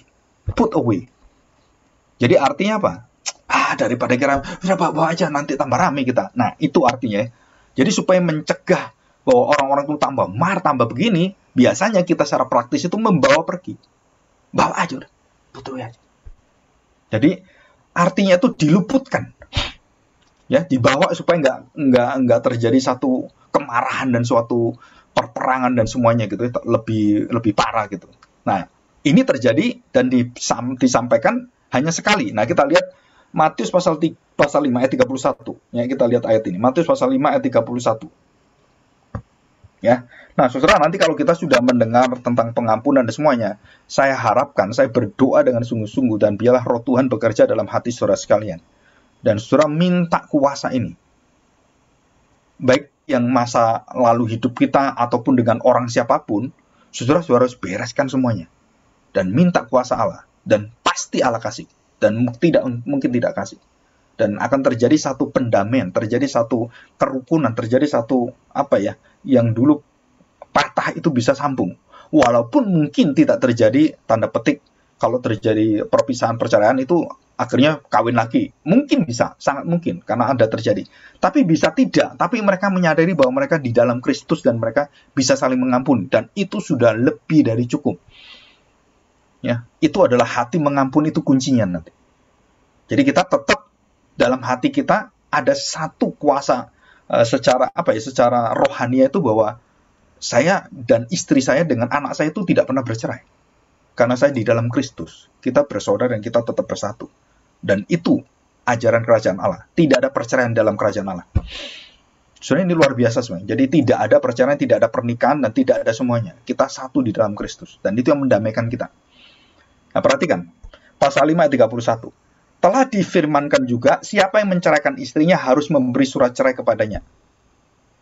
Put away. Jadi artinya apa? Daripada kira, udah bawa aja nanti tambah rame kita. Nah, itu artinya. Jadi supaya mencegah bahwa orang-orang itu tambah begini, biasanya kita secara praktis itu membawa pergi. Bawa aja udah. Put away aja. Jadi artinya itu diluputkan, ya, dibawa supaya nggak terjadi satu kemarahan dan suatu perperangan dan semuanya gitu, lebih parah gitu. Nah, ini terjadi dan disampaikan hanya sekali. Nah, kita lihat Matius pasal 5 ayat 31. Ya, kita lihat ayat ini. Matius pasal 5 ayat 31. Ya. Nah, saudara, nanti kalau kita sudah mendengar tentang pengampunan dan semuanya, saya harapkan, saya berdoa dengan sungguh-sungguh, dan biarlah roh Tuhan bekerja dalam hati saudara sekalian. Dan saudara minta kuasa ini. Baik yang masa lalu hidup kita, ataupun dengan orang siapapun, saudara harus bereskan semuanya. Dan minta kuasa Allah. Dan pasti Allah kasih. Dan mungkin tidak kasih. Dan akan terjadi satu pendamaian, terjadi satu kerukunan, terjadi satu, yang dulu patah itu bisa sambung. Walaupun mungkin tidak terjadi, tanda petik, kalau terjadi perpisahan perceraian itu akhirnya kawin lagi. Mungkin bisa, sangat mungkin, karena ada terjadi. Tapi bisa tidak, tapi mereka menyadari bahwa mereka di dalam Kristus dan mereka bisa saling mengampuni. Dan itu sudah lebih dari cukup. Ya, itu adalah hati mengampuni, itu kuncinya nanti. Jadi kita tetap dalam hati kita ada satu kuasa secara rohani itu bahwa saya dan istri saya dengan anak saya itu tidak pernah bercerai. Karena saya di dalam Kristus. Kita bersaudara dan kita tetap bersatu. Dan itu ajaran kerajaan Allah. Tidak ada perceraian dalam kerajaan Allah. Sebenarnya ini luar biasa sebenarnya. Jadi tidak ada perceraian, tidak ada pernikahan, dan tidak ada semuanya. Kita satu di dalam Kristus. Dan itu yang mendamaikan kita. Nah, perhatikan. Pasal 5 ayat 31. Telah difirmankan juga, siapa yang menceraikan istrinya harus memberi surat cerai kepadanya.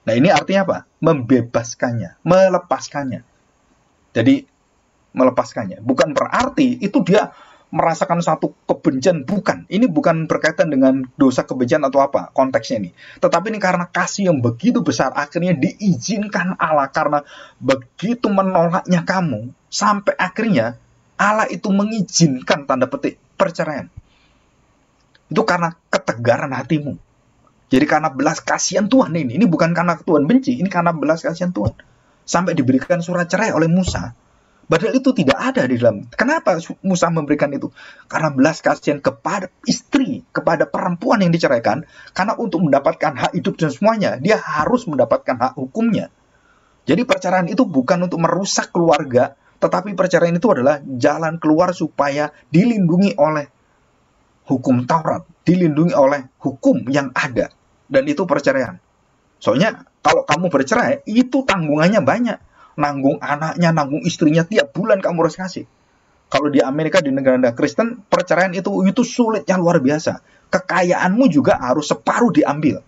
Nah, ini artinya apa? Membebaskannya, melepaskannya. Jadi, melepaskannya. Bukan berarti itu dia merasakan satu kebencian, bukan. Ini bukan berkaitan dengan dosa kebencian atau apa konteksnya ini. Tetapi ini karena kasih yang begitu besar, akhirnya diizinkan Allah. Karena begitu menolaknya kamu, sampai akhirnya Allah itu mengizinkan, tanda petik, perceraian. Itu karena ketegaran hatimu. Jadi karena belas kasihan Tuhan ini. Ini bukan karena Tuhan benci. Ini karena belas kasihan Tuhan. Sampai diberikan surat cerai oleh Musa. Padahal itu tidak ada di dalam. Kenapa Musa memberikan itu? Karena belas kasihan kepada istri, kepada perempuan yang diceraikan. Karena untuk mendapatkan hak hidup dan semuanya, dia harus mendapatkan hak hukumnya. Jadi perceraian itu bukan untuk merusak keluarga. Tetapi perceraian itu adalah jalan keluar supaya dilindungi oleh hukum Taurat, dilindungi oleh hukum yang ada. Dan itu perceraian. Soalnya kalau kamu bercerai, itu tanggungannya banyak. Nanggung anaknya, nanggung istrinya, tiap bulan kamu harus kasih. Kalau di Amerika, di negara-negara Kristen, perceraian itu sulitnya luar biasa. Kekayaanmu juga harus separuh diambil.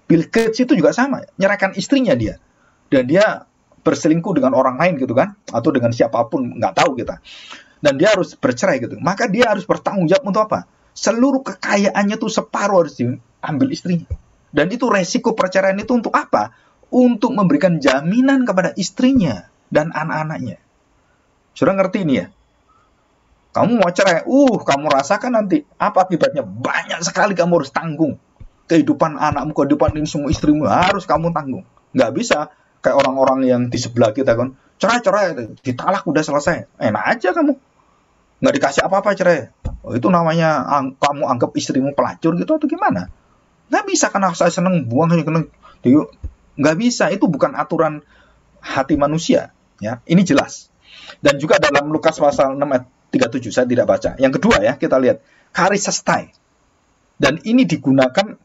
Bill Gates itu juga sama, nyerahkan istrinya dia. Dan dia berselingkuh dengan orang lain gitu kan, atau dengan siapapun, nggak tahu kita. Dan dia harus bercerai gitu. Maka dia harus bertanggung jawab untuk apa? Seluruh kekayaannya tuh separuh harus diambil istrinya. Dan itu resiko perceraian itu untuk apa? Untuk memberikan jaminan kepada istrinya dan anak-anaknya. Sudah ngerti ini ya? Kamu mau cerai, kamu rasakan nanti apa akibatnya? Banyak sekali kamu harus tanggung. Kehidupan anakmu, kehidupan ini semua istrimu harus kamu tanggung. Nggak bisa kayak orang-orang yang di sebelah kita kan. Cerai, ditalak udah selesai. Enak aja kamu. Nggak dikasih apa-apa cerai. Oh, itu namanya kamu anggap istrimu pelacur gitu atau gimana? Nggak bisa, karena saya seneng buang hanya kena. Nggak bisa, itu bukan aturan hati manusia. Ya, ini jelas. Dan juga dalam Lukas pasal 6 ayat 37, saya tidak baca. Yang kedua ya, kita lihat charisestai. Dan ini digunakan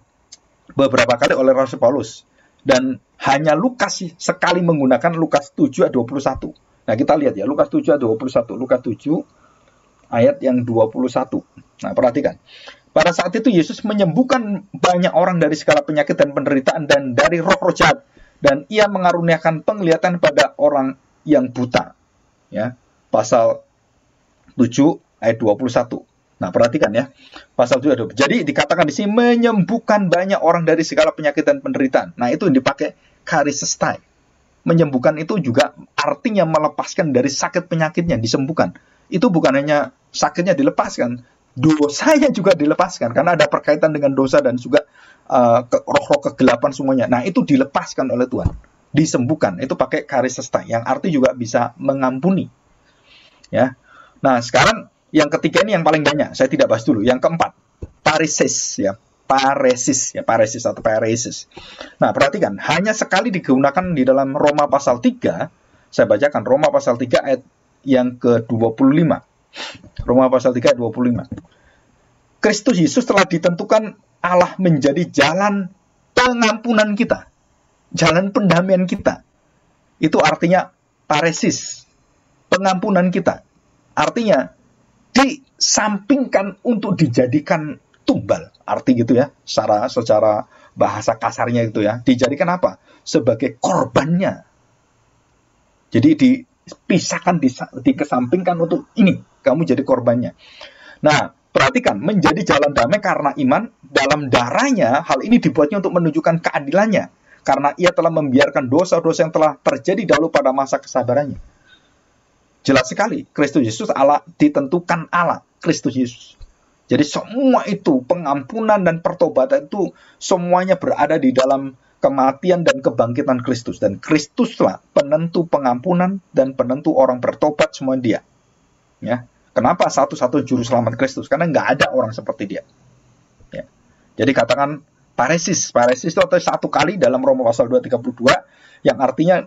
beberapa kali oleh Rasul Paulus. Dan hanya Lukas sekali menggunakan Lukas 7 ayat 21. Nah, kita lihat ya, Lukas 7 ayat 21. Lukas 7 ayat yang 21. Nah, perhatikan. Pada saat itu Yesus menyembuhkan banyak orang dari segala penyakit dan penderitaan dan dari roh-roh jahat. Dan ia mengaruniakan penglihatan pada orang yang buta. Ya, pasal 7 ayat 21. Nah, perhatikan ya. Pasal 7 ayat 20. Jadi dikatakan di sini menyembuhkan banyak orang dari segala penyakit dan penderitaan. Nah, itu yang dipakai charisestai. Menyembuhkan itu juga artinya melepaskan dari sakit penyakitnya, disembuhkan. Itu bukan hanya sakitnya dilepaskan, dosanya juga dilepaskan, karena ada perkaitan dengan dosa dan juga roh-roh kegelapan semuanya. Nah, itu dilepaskan oleh Tuhan, disembuhkan. Itu pakai charisestai, yang arti juga bisa mengampuni. Ya. Nah, sekarang yang ketiga ini yang paling banyak, saya tidak bahas dulu. Yang keempat, paresis ya. Paresis atau paresis. Nah, perhatikan, hanya sekali digunakan di dalam Roma pasal 3. Saya bacakan Roma pasal 3 ayat yang ke-25. Roma pasal 3 ayat 25. Kristus Yesus telah ditentukan Allah menjadi jalan pengampunan kita. Jalan pendamaian kita. Itu artinya paresis. Pengampunan kita. Artinya disampingkan untuk dijadikan tumbal. Arti gitu ya, secara bahasa kasarnya gitu ya. Dijadikan apa? Sebagai korbannya. Jadi dipisahkan, dikesampingkan untuk ini. Kamu jadi korbannya. Nah, perhatikan, menjadi jalan damai karena iman dalam darahnya. Hal ini dibuatnya untuk menunjukkan keadilannya. Karena ia telah membiarkan dosa-dosa yang telah terjadi dahulu pada masa kesabarannya. Jelas sekali, Kristus Yesus Allah, ditentukan Allah, Kristus Yesus. Jadi semua itu, pengampunan dan pertobatan itu, semuanya berada di dalam kematian dan kebangkitan Kristus. Dan Kristuslah penentu pengampunan dan penentu orang bertobat, semua dia. Ya. Kenapa satu-satu juru selamat Kristus? Karena nggak ada orang seperti dia. Ya. Jadi katakan paresis. Paresis itu atau satu kali dalam Roma pasal 2:32, yang artinya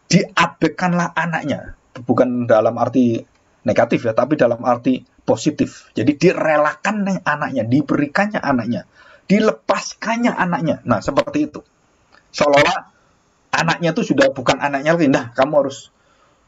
diabaikanlah anaknya. Bukan dalam arti negatif ya, tapi dalam arti positif. Jadi direlakan anaknya, diberikannya anaknya, dilepaskannya anaknya. Nah, seperti itu. Seolah-olah anaknya itu sudah bukan anaknya lagi. Nah, kamu harus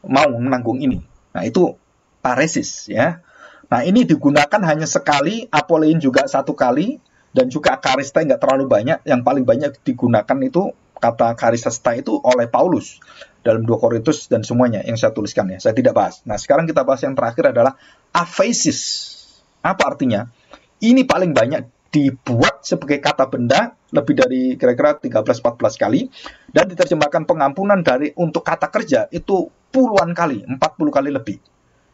mau menanggung ini. Nah, itu paresis ya. Nah, ini digunakan hanya sekali, apolein juga satu kali, dan juga charistai nggak terlalu banyak. Yang paling banyak digunakan itu kata charistai itu oleh Paulus dalam 2 Korintus dan semuanya yang saya tuliskan ya. Saya tidak bahas. Nah, sekarang kita bahas yang terakhir adalah aphesis. Apa artinya? Ini paling banyak dibuat sebagai kata benda lebih dari kira-kira 13-14 kali, dan diterjemahkan pengampunan dari untuk kata kerja itu puluhan kali, 40 kali lebih.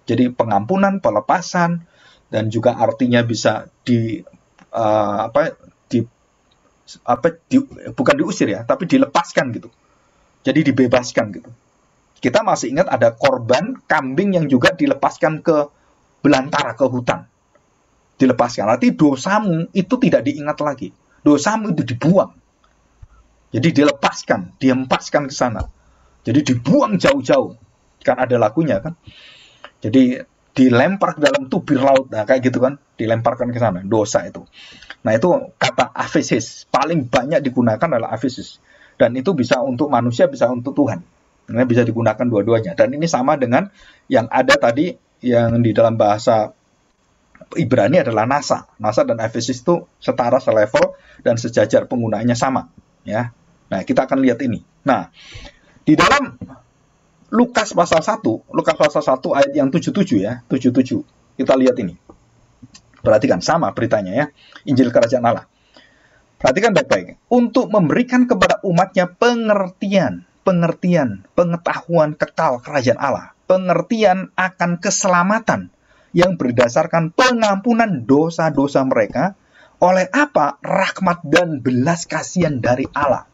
Jadi pengampunan, pelepasan, dan juga artinya bisa bukan diusir ya, tapi dilepaskan gitu. Jadi dibebaskan gitu. Kita masih ingat ada korban kambing yang juga dilepaskan ke belantara, ke hutan. Dilepaskan. Arti dosamu itu tidak diingat lagi. Dosamu itu dibuang. Jadi dilepaskan, dihempaskan ke sana. Jadi dibuang jauh-jauh. Kan ada lagunya kan. Jadi dilempar ke dalam tubir laut. Nah, kayak gitu kan. Dilemparkan ke sana. Dosa itu. Nah, itu kata aphesis. Paling banyak digunakan adalah aphesis. Dan itu bisa untuk manusia, bisa untuk Tuhan. Ini bisa digunakan dua-duanya. Dan ini sama dengan yang ada tadi, yang di dalam bahasa Ibrani adalah nasa. Nasa dan aphesis itu setara, selevel, dan sejajar, penggunaannya sama. Ya. Nah, kita akan lihat ini. Nah, di dalam Lukas pasal 1 ayat yang 77 ya, 77. Kita lihat ini. Perhatikan, sama beritanya ya. Injil Kerajaan Allah. Perhatikan baik-baik. Untuk memberikan kepada umatnya pengertian, pengetahuan kekal kerajaan Allah. Pengertian akan keselamatan yang berdasarkan pengampunan dosa-dosa mereka oleh apa? Rahmat dan belas kasihan dari Allah.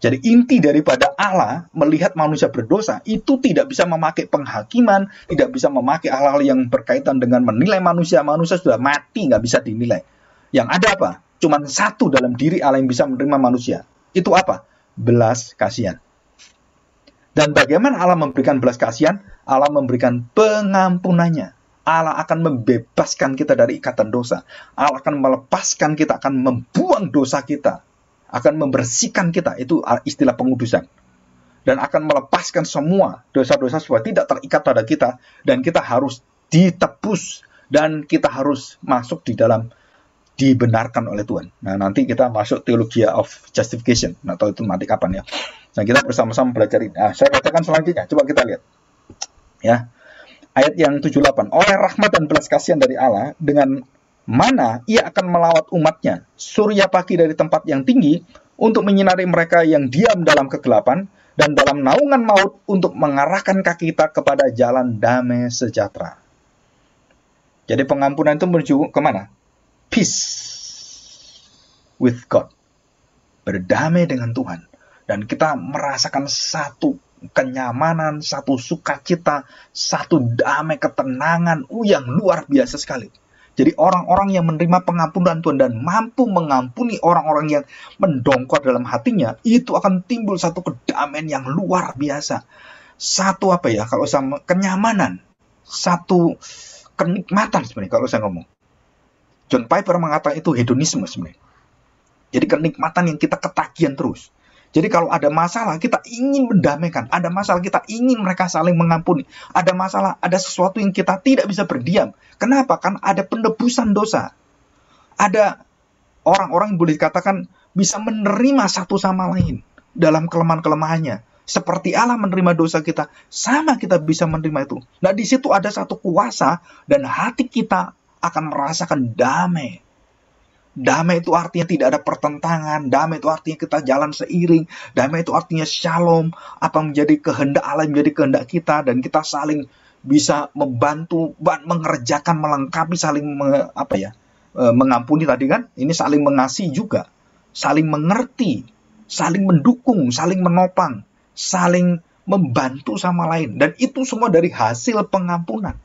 Jadi inti daripada Allah melihat manusia berdosa itu tidak bisa memakai penghakiman, tidak bisa memakai hal-hal yang berkaitan dengan menilai manusia. Manusia sudah mati, nggak bisa dinilai. Yang ada apa? Cuman satu dalam diri Allah yang bisa menerima manusia. Itu apa? Belas kasihan. Dan bagaimana Allah memberikan belas kasihan? Allah memberikan pengampunannya. Allah akan membebaskan kita dari ikatan dosa. Allah akan melepaskan kita, akan membuang dosa kita, akan membersihkan kita. Itu istilah pengudusan. Dan akan melepaskan semua dosa-dosa supaya tidak terikat pada kita. Dan kita harus ditebus. Dan kita harus masuk di dalam dibenarkan oleh Tuhan. Nah, nanti kita masuk Theology of Justification. Nah, tahu itu nanti kapan ya. Nah, kita bersama-sama belajar ini. Nah, saya bacakan selanjutnya. Coba kita lihat. Ya. Ayat yang 78. Oleh rahmat dan belas kasihan dari Allah, dengan mana ia akan melawat umatnya, surya pagi dari tempat yang tinggi, untuk menyinari mereka yang diam dalam kegelapan, dan dalam naungan maut, untuk mengarahkan kaki kita kepada jalan damai sejahtera. Jadi pengampunan itu menuju kemana? Peace with God. Berdamai dengan Tuhan. Dan kita merasakan satu kenyamanan, satu sukacita, satu damai, ketenangan yang luar biasa sekali. Jadi orang-orang yang menerima pengampunan Tuhan dan mampu mengampuni orang-orang yang mendongkol dalam hatinya, itu akan timbul satu kedamaian yang luar biasa. Satu apa ya, kalau sama kenyamanan, satu kenikmatan sebenarnya kalau saya ngomong. John Piper mengatakan itu hedonisme sebenarnya. Jadi kenikmatan yang kita ketagihan terus. Jadi kalau ada masalah, kita ingin mendamaikan. Ada masalah, kita ingin mereka saling mengampuni. Ada masalah, ada sesuatu yang kita tidak bisa berdiam. Kenapa? Kan ada penebusan dosa. Ada orang-orang yang boleh dikatakan bisa menerima satu sama lain dalam kelemahan-kelemahannya. Seperti Allah menerima dosa kita, sama kita bisa menerima itu. Nah, di situ ada satu kuasa dan hati kita akan merasakan damai. Damai itu artinya tidak ada pertentangan. Damai itu artinya kita jalan seiring. Damai itu artinya shalom. Apa menjadi kehendak Allah menjadi kehendak kita. Dan kita saling bisa membantu, mengerjakan, melengkapi, saling mengampuni tadi kan. Ini saling mengasihi juga. Saling mengerti. Saling mendukung. Saling menopang. Saling membantu sama lain. Dan itu semua dari hasil pengampunan.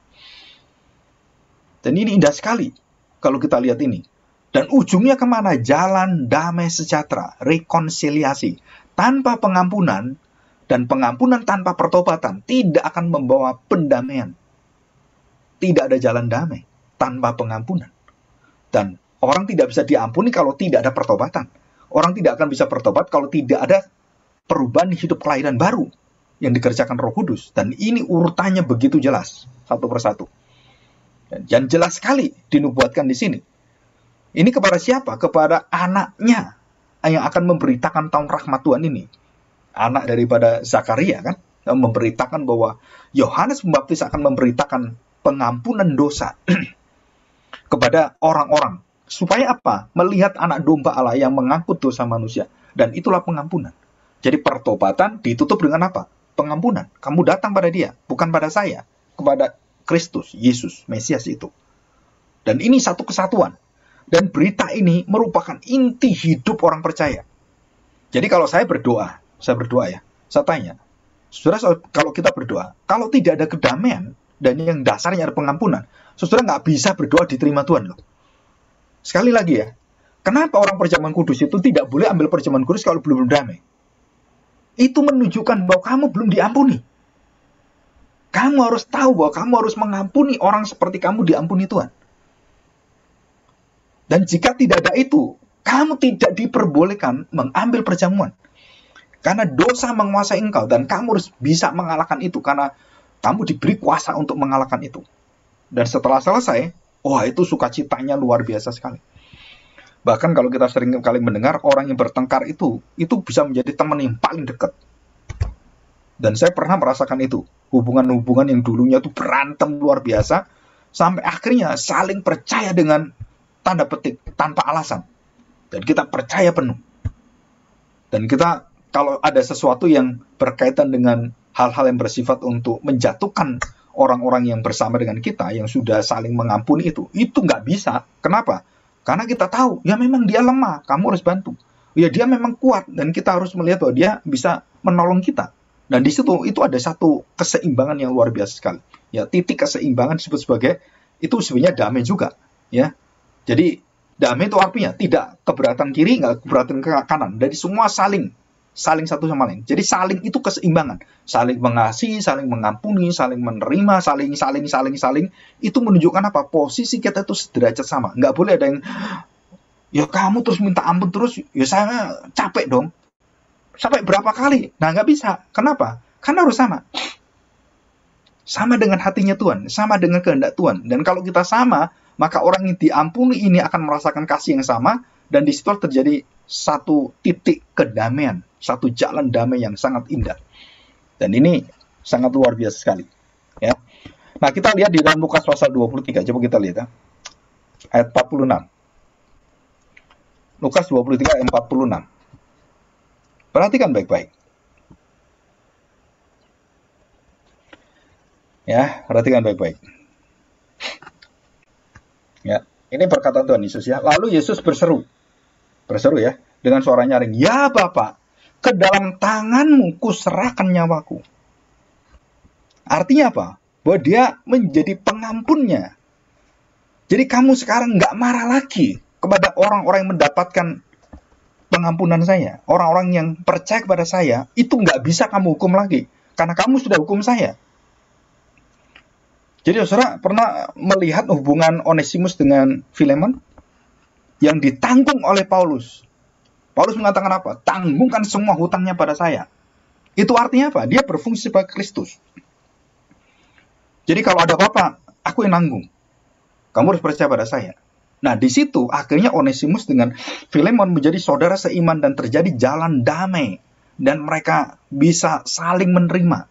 Dan ini indah sekali kalau kita lihat ini. Dan ujungnya kemana? Jalan damai sejahtera, rekonsiliasi. Tanpa pengampunan, dan pengampunan tanpa pertobatan, tidak akan membawa pendamaian. Tidak ada jalan damai tanpa pengampunan. Dan orang tidak bisa diampuni kalau tidak ada pertobatan. Orang tidak akan bisa bertobat kalau tidak ada perubahan hidup kelahiran baru yang dikerjakan Roh Kudus. Dan ini urutannya begitu jelas, satu persatu. Dan jelas sekali dinubuatkan di sini. Ini kepada siapa? Kepada anaknya yang akan memberitakan tahun rahmat Tuhan ini. Anak daripada Zakaria kan, yang memberitakan bahwa Yohanes Pembaptis akan memberitakan pengampunan dosa kepada orang-orang. Supaya apa? Melihat anak domba Allah yang mengangkut dosa manusia. Dan itulah pengampunan. Jadi pertobatan ditutup dengan apa? Pengampunan. Kamu datang pada dia, bukan pada saya. Kepada Kristus, Yesus, Mesias itu. Dan ini satu kesatuan. Dan berita ini merupakan inti hidup orang percaya. Jadi kalau saya berdoa ya, saya tanya, saudara, kalau kita berdoa, kalau tidak ada kedamaian, dan yang dasarnya ada pengampunan, saudara nggak bisa berdoa diterima Tuhan loh. Sekali lagi ya, kenapa orang perjamuan kudus itu tidak boleh ambil perjamuan kudus kalau belum damai? Itu menunjukkan bahwa kamu belum diampuni. Kamu harus tahu bahwa kamu harus mengampuni orang seperti kamu diampuni Tuhan. Dan jika tidak ada itu, kamu tidak diperbolehkan mengambil perjamuan. Karena dosa menguasai engkau, dan kamu harus bisa mengalahkan itu, karena kamu diberi kuasa untuk mengalahkan itu. Dan setelah selesai, wah itu sukacitanya luar biasa sekali. Bahkan kalau kita sering kali mendengar, orang yang bertengkar itu bisa menjadi teman yang paling dekat. Dan saya pernah merasakan itu. Hubungan-hubungan yang dulunya itu berantem luar biasa, sampai akhirnya saling percaya dengan tanda petik, tanpa alasan. Dan kita percaya penuh. Dan kita, kalau ada sesuatu yang berkaitan dengan hal-hal yang bersifat untuk menjatuhkan orang-orang yang bersama dengan kita, yang sudah saling mengampuni itu nggak bisa. Kenapa? Karena kita tahu, ya memang dia lemah, kamu harus bantu. Ya dia memang kuat dan kita harus melihat bahwa dia bisa menolong kita. Dan di situ itu ada satu keseimbangan yang luar biasa sekali. Ya, titik keseimbangan disebut sebagai itu sebenarnya damai juga, ya. Jadi damai itu artinya tidak keberatan kiri, nggak keberatan ke kanan. Dari semua saling satu sama lain. Jadi saling itu keseimbangan, saling mengasihi, saling mengampuni, saling menerima, saling itu menunjukkan apa? Posisi kita itu sederajat sama. Nggak boleh ada yang ya kamu terus minta ampun terus, ya saya capek dong. Sampai berapa kali? Nah, nggak bisa. Kenapa? Karena harus sama. Sama dengan hatinya Tuhan, sama dengan kehendak Tuhan. Dan kalau kita sama, maka orang yang diampuni ini akan merasakan kasih yang sama, dan di situ terjadi satu titik kedamaian, satu jalan damai yang sangat indah. Dan ini sangat luar biasa sekali. Ya. Nah, kita lihat di dalam Lukas pasal 23. Coba kita lihat ya. Ayat 46. Lukas 23 ayat 46. Perhatikan baik-baik. Ya, perhatikan baik-baik. Ya, ini perkataan Tuhan Yesus ya. Lalu Yesus berseru ya, dengan suara nyaring, "Ya Bapa, ke dalam tanganmu kuserahkan nyawaku." Artinya apa? Bahwa dia menjadi pengampunnya. Jadi kamu sekarang nggak marah lagi kepada orang-orang yang mendapatkan pengampunan saya. Orang-orang yang percaya kepada saya, itu nggak bisa kamu hukum lagi. Karena kamu sudah hukum saya. Jadi saudara pernah melihat hubungan Onesimus dengan Filemon? Yang ditanggung oleh Paulus. Paulus mengatakan apa? Tanggungkan semua hutangnya pada saya. Itu artinya apa? Dia berfungsi sebagai Kristus. Jadi kalau ada apa-apa, aku yang nanggung. Kamu harus percaya pada saya. Nah, di situ akhirnya Onesimus dengan Filemon menjadi saudara seiman dan terjadi jalan damai. Dan mereka bisa saling menerima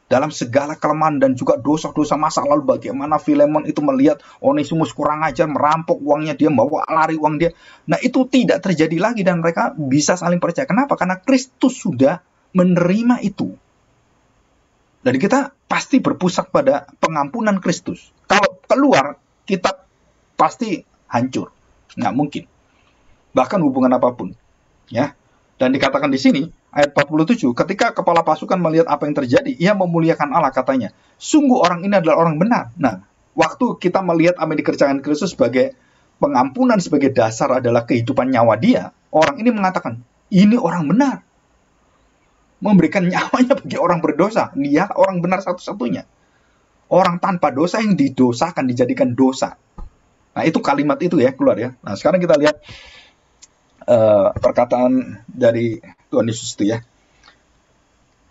dalam segala kelemahan dan juga dosa-dosa masa lalu. Bagaimana Filemon itu melihat Onesimus kurang ajar, merampok uangnya dia, bawa lari uang dia. Nah, itu tidak terjadi lagi dan mereka bisa saling percaya. Kenapa? Karena Kristus sudah menerima itu. Dan kita pasti berpusat pada pengampunan Kristus. Kalau keluar, kita pasti hancur, nggak mungkin. Bahkan hubungan apapun, ya. Dan dikatakan di sini ayat 47, ketika kepala pasukan melihat apa yang terjadi, ia memuliakan Allah, katanya, sungguh orang ini adalah orang benar. Nah, waktu kita melihat apa yang dikerjakan Kristus sebagai pengampunan, sebagai dasar adalah kehidupan nyawa dia, orang ini mengatakan, ini orang benar. Memberikan nyawanya bagi orang berdosa. Dia orang benar satu-satunya. Orang tanpa dosa yang didosakan, dijadikan dosa. Nah, itu kalimat itu ya, keluar ya. Nah, sekarang kita lihat perkataan dari Tuhan Yesus itu ya.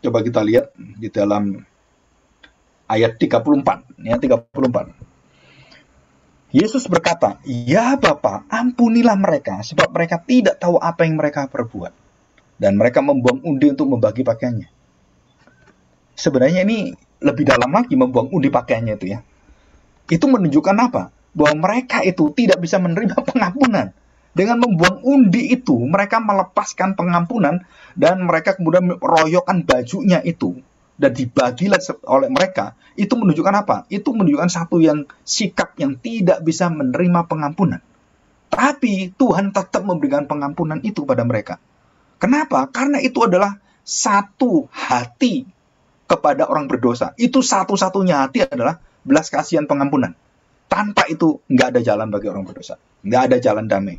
Coba kita lihat di dalam ayat 34. Ya, 34. Yesus berkata, "Ya Bapa, ampunilah mereka, sebab mereka tidak tahu apa yang mereka perbuat." Dan mereka membuang undi untuk membagi pakaiannya. Sebenarnya ini lebih dalam lagi membuang undi pakaiannya itu ya. Itu menunjukkan apa? Bahwa mereka itu tidak bisa menerima pengampunan. Dengan membuang undi itu, mereka melepaskan pengampunan dan mereka kemudian meroyokkan bajunya itu dan dibagilah oleh mereka. Itu menunjukkan apa? Itu menunjukkan satu yang sikap yang tidak bisa menerima pengampunan. Tapi Tuhan tetap memberikan pengampunan itu pada mereka. Kenapa? Karena itu adalah satu hati kepada orang berdosa. Itu satu-satunya hati adalah belas kasihan pengampunan. Tanpa itu nggak ada jalan bagi orang berdosa. Nggak ada jalan damai.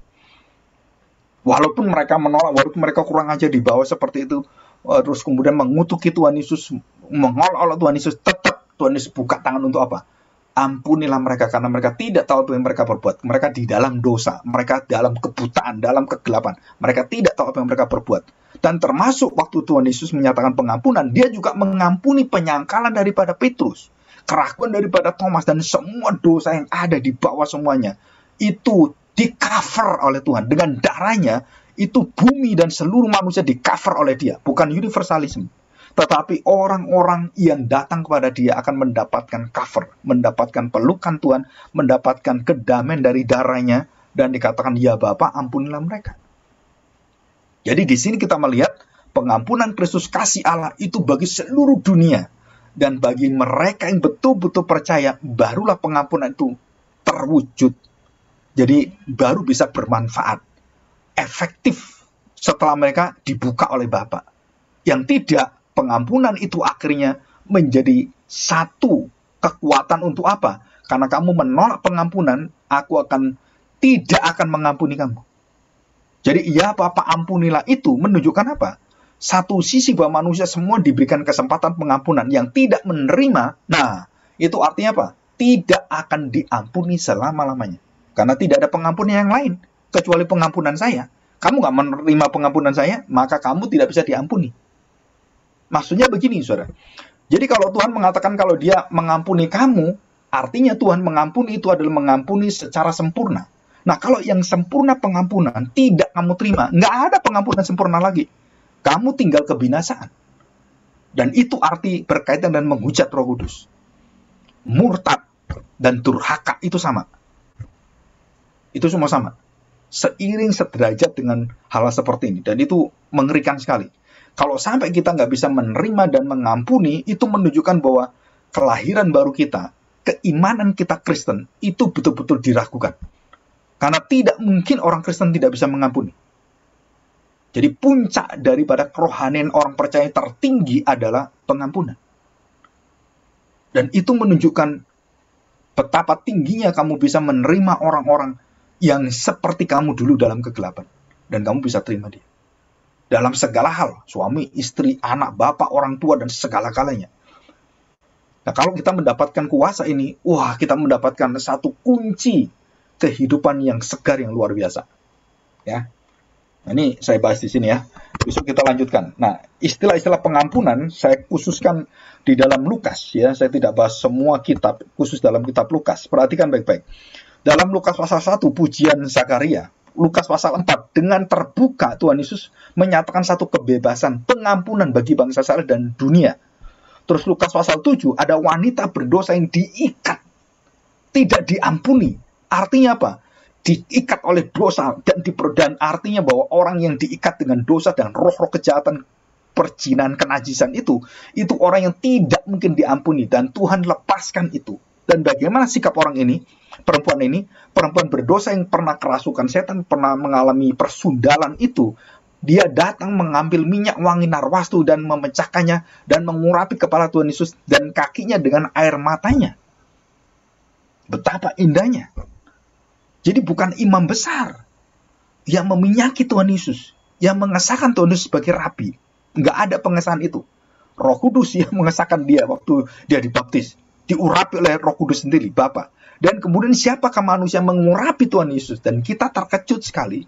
Walaupun mereka menolak, walaupun mereka kurang aja di bawah seperti itu, terus kemudian mengutuki Tuhan Yesus, mengolok-olok Tuhan Yesus, tetap Tuhan Yesus buka tangan untuk apa? Ampunilah mereka karena mereka tidak tahu apa yang mereka perbuat. Mereka di dalam dosa, mereka dalam kebutaan, dalam kegelapan. Mereka tidak tahu apa yang mereka perbuat. Dan termasuk waktu Tuhan Yesus menyatakan pengampunan, dia juga mengampuni penyangkalan daripada Petrus, keraguan daripada Thomas, dan semua dosa yang ada di bawah semuanya. Itu di-cover oleh Tuhan. Dengan darahnya, itu bumi dan seluruh manusia di-cover oleh dia. Bukan universalisme. Tetapi orang-orang yang datang kepada dia akan mendapatkan cover, mendapatkan pelukan Tuhan, mendapatkan kedamaian dari darahnya, dan dikatakan, ya Bapa, ampunilah mereka. Jadi di sini kita melihat pengampunan Kristus, kasih Allah itu bagi seluruh dunia. Dan bagi mereka yang betul-betul percaya, barulah pengampunan itu terwujud. Jadi baru bisa bermanfaat, efektif setelah mereka dibuka oleh Bapa. Yang tidak, pengampunan itu akhirnya menjadi satu kekuatan untuk apa? Karena kamu menolak pengampunan, aku tidak akan mengampuni kamu. Jadi ya Bapa ampunilah itu menunjukkan apa? Satu sisi bahwa manusia semua diberikan kesempatan pengampunan. Yang tidak menerima, nah itu artinya apa? Tidak akan diampuni selama-lamanya. Karena tidak ada pengampunan yang lain kecuali pengampunan saya. Kamu nggak menerima pengampunan saya, maka kamu tidak bisa diampuni. Maksudnya begini, saudara. Jadi kalau Tuhan mengatakan kalau dia mengampuni kamu, artinya Tuhan mengampuni itu adalah mengampuni secara sempurna. Nah, kalau yang sempurna pengampunan tidak kamu terima, nggak ada pengampunan sempurna lagi. Kamu tinggal kebinasaan. Dan itu arti berkaitan dan menghujat Roh Kudus. Murtad dan durhaka itu sama. Itu semua sama. Seiring sederajat dengan hal seperti ini. Dan itu mengerikan sekali. Kalau sampai kita nggak bisa menerima dan mengampuni, itu menunjukkan bahwa kelahiran baru kita, keimanan kita Kristen, itu betul-betul diragukan. Karena tidak mungkin orang Kristen tidak bisa mengampuni. Jadi puncak daripada kerohanian orang percaya tertinggi adalah pengampunan. Dan itu menunjukkan betapa tingginya kamu bisa menerima orang-orang yang seperti kamu dulu dalam kegelapan. Dan kamu bisa terima dia. Dalam segala hal, suami, istri, anak, bapak, orang tua, dan segala-galanya. Nah, kalau kita mendapatkan kuasa ini, wah, kita mendapatkan satu kunci kehidupan yang segar, yang luar biasa. Ya, nah, ini saya bahas di sini ya. Besok kita lanjutkan. Nah, istilah-istilah pengampunan saya khususkan di dalam Lukas. Ya, saya tidak bahas semua kitab, khusus dalam kitab Lukas. Perhatikan baik-baik. Dalam Lukas pasal 1, pujian Zakaria. Lukas pasal 4, dengan terbuka Tuhan Yesus menyatakan satu kebebasan, pengampunan bagi bangsa Israel dan dunia. Terus Lukas pasal 7, ada wanita berdosa yang diikat, tidak diampuni. Artinya apa? Diikat oleh dosa, dan artinya bahwa orang yang diikat dengan dosa dan roh-roh kejahatan, perjinan, kenajisan itu orang yang tidak mungkin diampuni, dan Tuhan lepaskan itu. Dan bagaimana sikap orang ini, perempuan berdosa yang pernah kerasukan setan, pernah mengalami persundalan itu, dia datang mengambil minyak wangi narwastu dan memecahkannya dan mengurapi kepala Tuhan Yesus dan kakinya dengan air matanya. Betapa indahnya. Jadi bukan imam besar yang meminyaki Tuhan Yesus, yang mengesahkan Tuhan Yesus sebagai rabi. Nggak ada pengesahan itu. Roh Kudus yang mengesahkan dia waktu dia dibaptis. Diurapi oleh Roh Kudus sendiri, Bapa. Dan kemudian siapakah manusia mengurapi Tuhan Yesus? Dan kita terkejut sekali.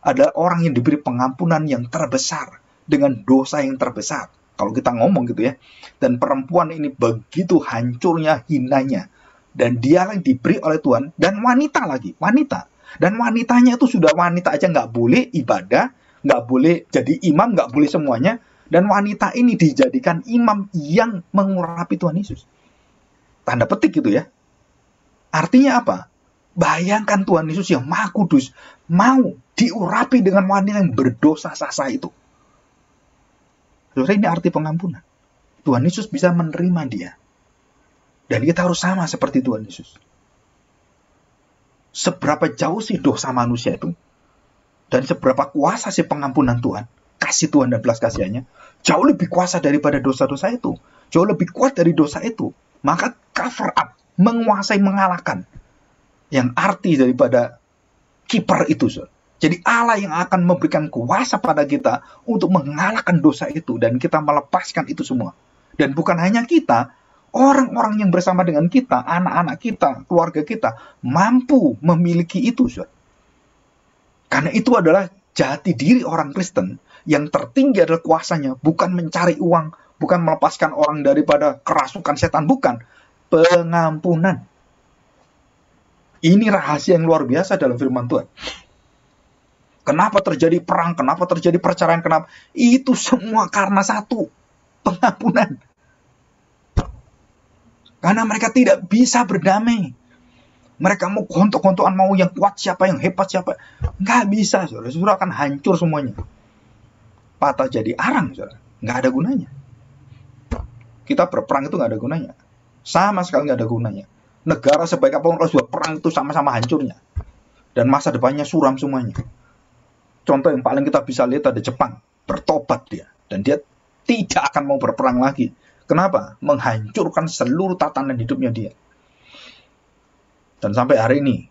Adalah orang yang diberi pengampunan yang terbesar. Dengan dosa yang terbesar. Kalau kita ngomong gitu ya. Dan perempuan ini begitu hancurnya, hinanya. Dan dia yang diberi oleh Tuhan. Dan wanita lagi. Wanita. Dan wanitanya itu sudah wanita aja nggak boleh ibadah. Nggak boleh jadi imam. Nggak boleh semuanya. Dan wanita ini dijadikan imam yang mengurapi Tuhan Yesus. Tanda petik gitu ya. Artinya apa? Bayangkan Tuhan Yesus yang Maha Kudus mau diurapi dengan wanita yang berdosa sasa itu. Saudara, ini arti pengampunan. Tuhan Yesus bisa menerima dia. Dan kita harus sama seperti Tuhan Yesus. Seberapa jauh sih dosa manusia itu? Dan seberapa kuasa sih pengampunan Tuhan? Kasih Tuhan dan belas kasihannya. Jauh lebih kuasa daripada dosa-dosa itu. Jauh lebih kuat dari dosa itu. Maka cover up, menguasai, mengalahkan. Yang arti daripada kiper itu. Jadi Allah yang akan memberikan kuasa pada kita untuk mengalahkan dosa itu. Dan kita melepaskan itu semua. Dan bukan hanya kita, orang-orang yang bersama dengan kita, anak-anak kita, keluarga kita, mampu memiliki itu. Karena itu adalah jati diri orang Kristen. Yang tertinggi adalah kuasanya. Bukan mencari uang, bukan melepaskan orang daripada kerasukan setan, bukan. Pengampunan. Ini rahasia yang luar biasa dalam firman Tuhan. Kenapa terjadi perang, kenapa terjadi perceraian, kenapa? Itu semua karena satu, pengampunan. Karena mereka tidak bisa berdamai. Mereka mau gontok-gontokan, mau yang kuat siapa, yang hebat siapa. Nggak bisa, saudara akan hancur semuanya. Patah jadi arang, saudara. Nggak ada gunanya. Kita berperang itu nggak ada gunanya. Sama sekali nggak ada gunanya. Negara sebaik apapun kalau sudah perang itu sama-sama hancurnya. Dan masa depannya suram semuanya. contoh yang paling kita bisa lihat ada Jepang, bertobat dia, dan dia tidak akan mau berperang lagi. Kenapa? Menghancurkan seluruh tatanan hidupnya dia. Dan sampai hari ini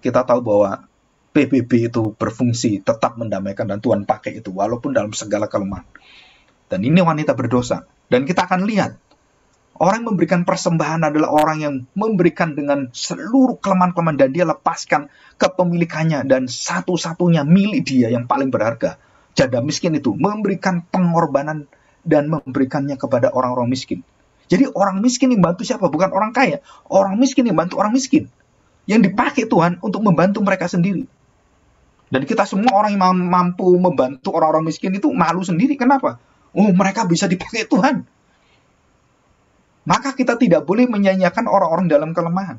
kita tahu bahwa PBB itu berfungsi tetap mendamaikan dan Tuhan pakai itu walaupun dalam segala kelemahan. Dan ini wanita berdosa. Dan kita akan lihat orang yang memberikan persembahan adalah orang yang memberikan dengan seluruh kelemahan-kelemahan dan dia lepaskan kepemilikannya dan satu-satunya milik dia yang paling berharga. Janda miskin itu memberikan pengorbanan dan memberikannya kepada orang-orang miskin. Jadi orang miskin yang bantu siapa? Bukan orang kaya. Orang miskin yang bantu orang miskin. Yang dipakai Tuhan untuk membantu mereka sendiri. Dan kita semua orang yang mampu membantu orang-orang miskin itu malu sendiri. Kenapa? Oh, mereka bisa dipakai Tuhan. Maka kita tidak boleh menyanyiakan orang-orang dalam kelemahan.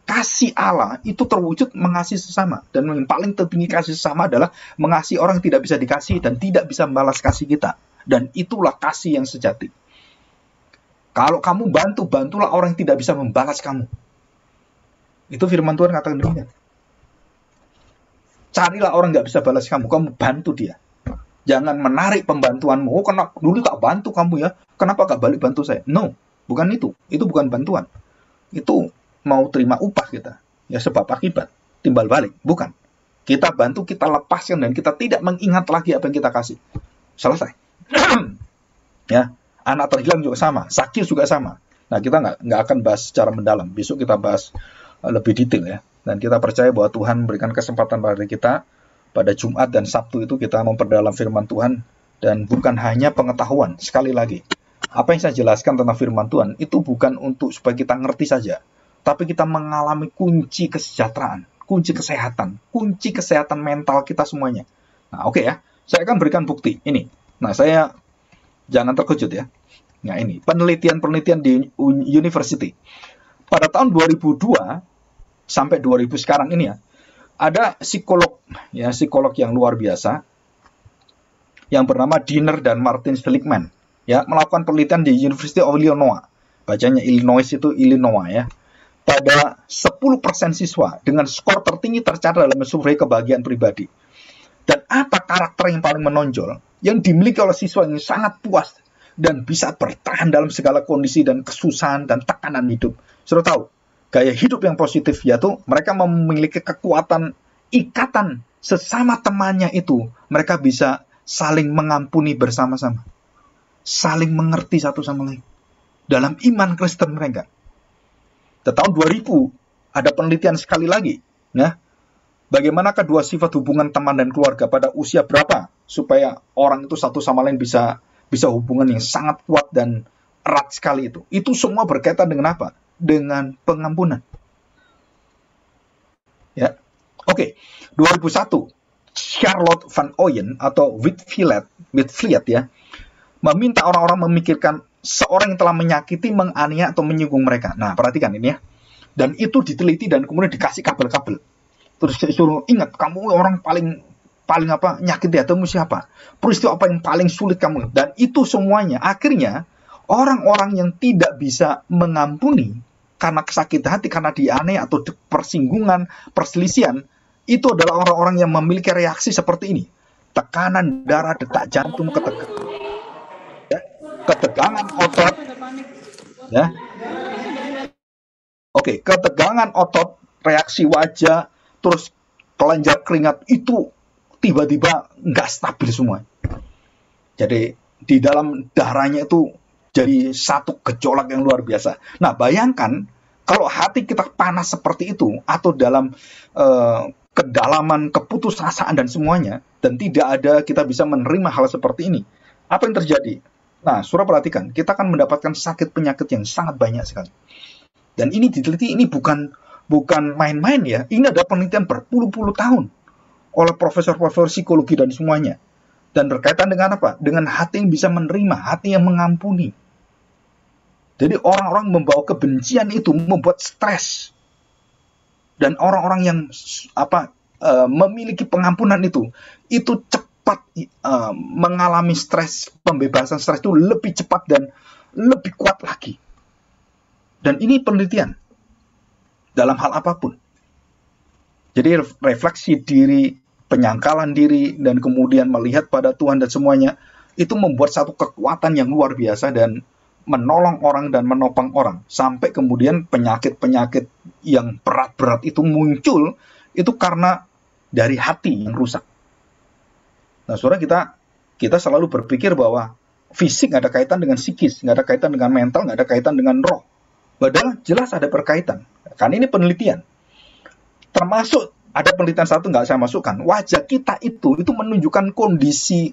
Kasih Allah itu terwujud mengasihi sesama. Dan yang paling tertinggi kasih sesama adalah mengasihi orang yang tidak bisa dikasihi dan tidak bisa membalas kasih kita. Dan itulah kasih yang sejati. Kalau kamu bantu, bantulah orang yang tidak bisa membalas kamu. Itu firman Tuhan katakan demikian. Carilah orang nggak bisa balas kamu, kamu bantu dia. Jangan menarik pembantuanmu. Oh, karena dulu tak bantu kamu ya, kenapa gak balik bantu saya? No, bukan itu. Itu bukan bantuan. Itu mau terima upah kita. Ya sebab akibat, timbal balik. Bukan. Kita bantu, kita lepaskan, dan kita tidak mengingat lagi apa yang kita kasih. Selesai. Ya, anak terhilang juga sama, sakit juga sama. Nah, kita nggak akan bahas secara mendalam. Besok kita bahas lebih detail ya. Dan kita percaya bahwa Tuhan memberikan kesempatan pada kita pada Jumat dan Sabtu itu kita memperdalam firman Tuhan dan bukan hanya pengetahuan. Sekali lagi, apa yang saya jelaskan tentang firman Tuhan itu bukan untuk supaya kita ngerti saja, tapi kita mengalami kunci kesejahteraan, kunci kesehatan mental kita semuanya. Nah, oke ya. Saya akan berikan bukti ini. Nah, saya jangan terkejut ya. Nah, ini penelitian-penelitian di university. Pada tahun 2002 sampai 2000 sekarang ini ya, ada psikolog yang luar biasa yang bernama Dinner dan Martin Seligman ya, melakukan penelitian di University of Illinois. Bacanya Illinois itu Illinois ya. Pada 10% siswa dengan skor tertinggi tercatat dalam survei kebahagiaan pribadi. Dan apa karakter yang paling menonjol yang dimiliki oleh siswa yang sangat puas dan bisa bertahan dalam segala kondisi dan kesusahan dan tekanan hidup? Sudah tahu, gaya hidup yang positif yaitu mereka memiliki kekuatan ikatan sesama temannya itu. Mereka bisa saling mengampuni bersama-sama. Saling mengerti satu sama lain. Dalam iman Kristen mereka. Di tahun 2000 ada penelitian sekali lagi. Ya, bagaimana kedua sifat hubungan teman dan keluarga pada usia berapa supaya orang itu satu sama lain bisa hubungan yang sangat kuat dan erat sekali itu. Itu semua berkaitan dengan apa? Dengan pengampunan. Ya. Oke. 2001 Charlotte Van Oyen atau Whitfield ya, meminta orang-orang memikirkan seorang yang telah menyakiti, menganiaya atau menyinggung mereka. Nah, perhatikan ini ya. Dan itu diteliti dan kemudian dikasih kabel-kabel. Terus disuruh ingat, kamu orang paling nyakiti hatimu siapa? Peristiwa apa yang paling sulit kamu? Dan itu semuanya akhirnya orang-orang yang tidak bisa mengampuni karena kesakitan hati, karena dianiaya atau persinggungan, perselisihan, itu adalah orang-orang yang memiliki reaksi seperti ini. Tekanan darah, detak jantung, ketegangan otot, ya. Oke, ketegangan otot, reaksi wajah, terus kelenjar keringat itu tiba-tiba nggak stabil semua. Jadi di dalam darahnya itu jadi satu gejolak yang luar biasa. Nah, bayangkan kalau hati kita panas seperti itu atau dalam kedalaman keputusasaan dan semuanya, dan tidak ada kita bisa menerima hal seperti ini, apa yang terjadi? Nah, saudara perhatikan, kita akan mendapatkan sakit penyakit yang sangat banyak sekali. Dan ini diteliti, ini bukan main-main ya. Ini ada penelitian berpuluh-puluh tahun oleh profesor-profesor psikologi dan semuanya. Dan berkaitan dengan apa? Dengan hati yang bisa menerima, hati yang mengampuni. Jadi orang-orang membawa kebencian itu membuat stres. Dan orang-orang yang memiliki pengampunan itu cepat mengalami stres, pembebasan stres itu lebih cepat dan lebih kuat lagi. Dan ini penelitian dalam hal apapun. Jadi refleksi diri penyangkalan diri, dan kemudian melihat pada Tuhan dan semuanya, itu membuat satu kekuatan yang luar biasa dan menolong orang dan menopang orang. Sampai kemudian penyakit-penyakit yang berat-berat itu muncul, itu karena dari hati yang rusak. Nah, saudara, kita selalu berpikir bahwa fisik nggak ada kaitan dengan psikis, nggak ada kaitan dengan mental, nggak ada kaitan dengan roh. Padahal jelas ada berkaitan. Kan ini penelitian. Termasuk ada penelitian satu nggak saya masukkan. Wajah kita itu menunjukkan kondisi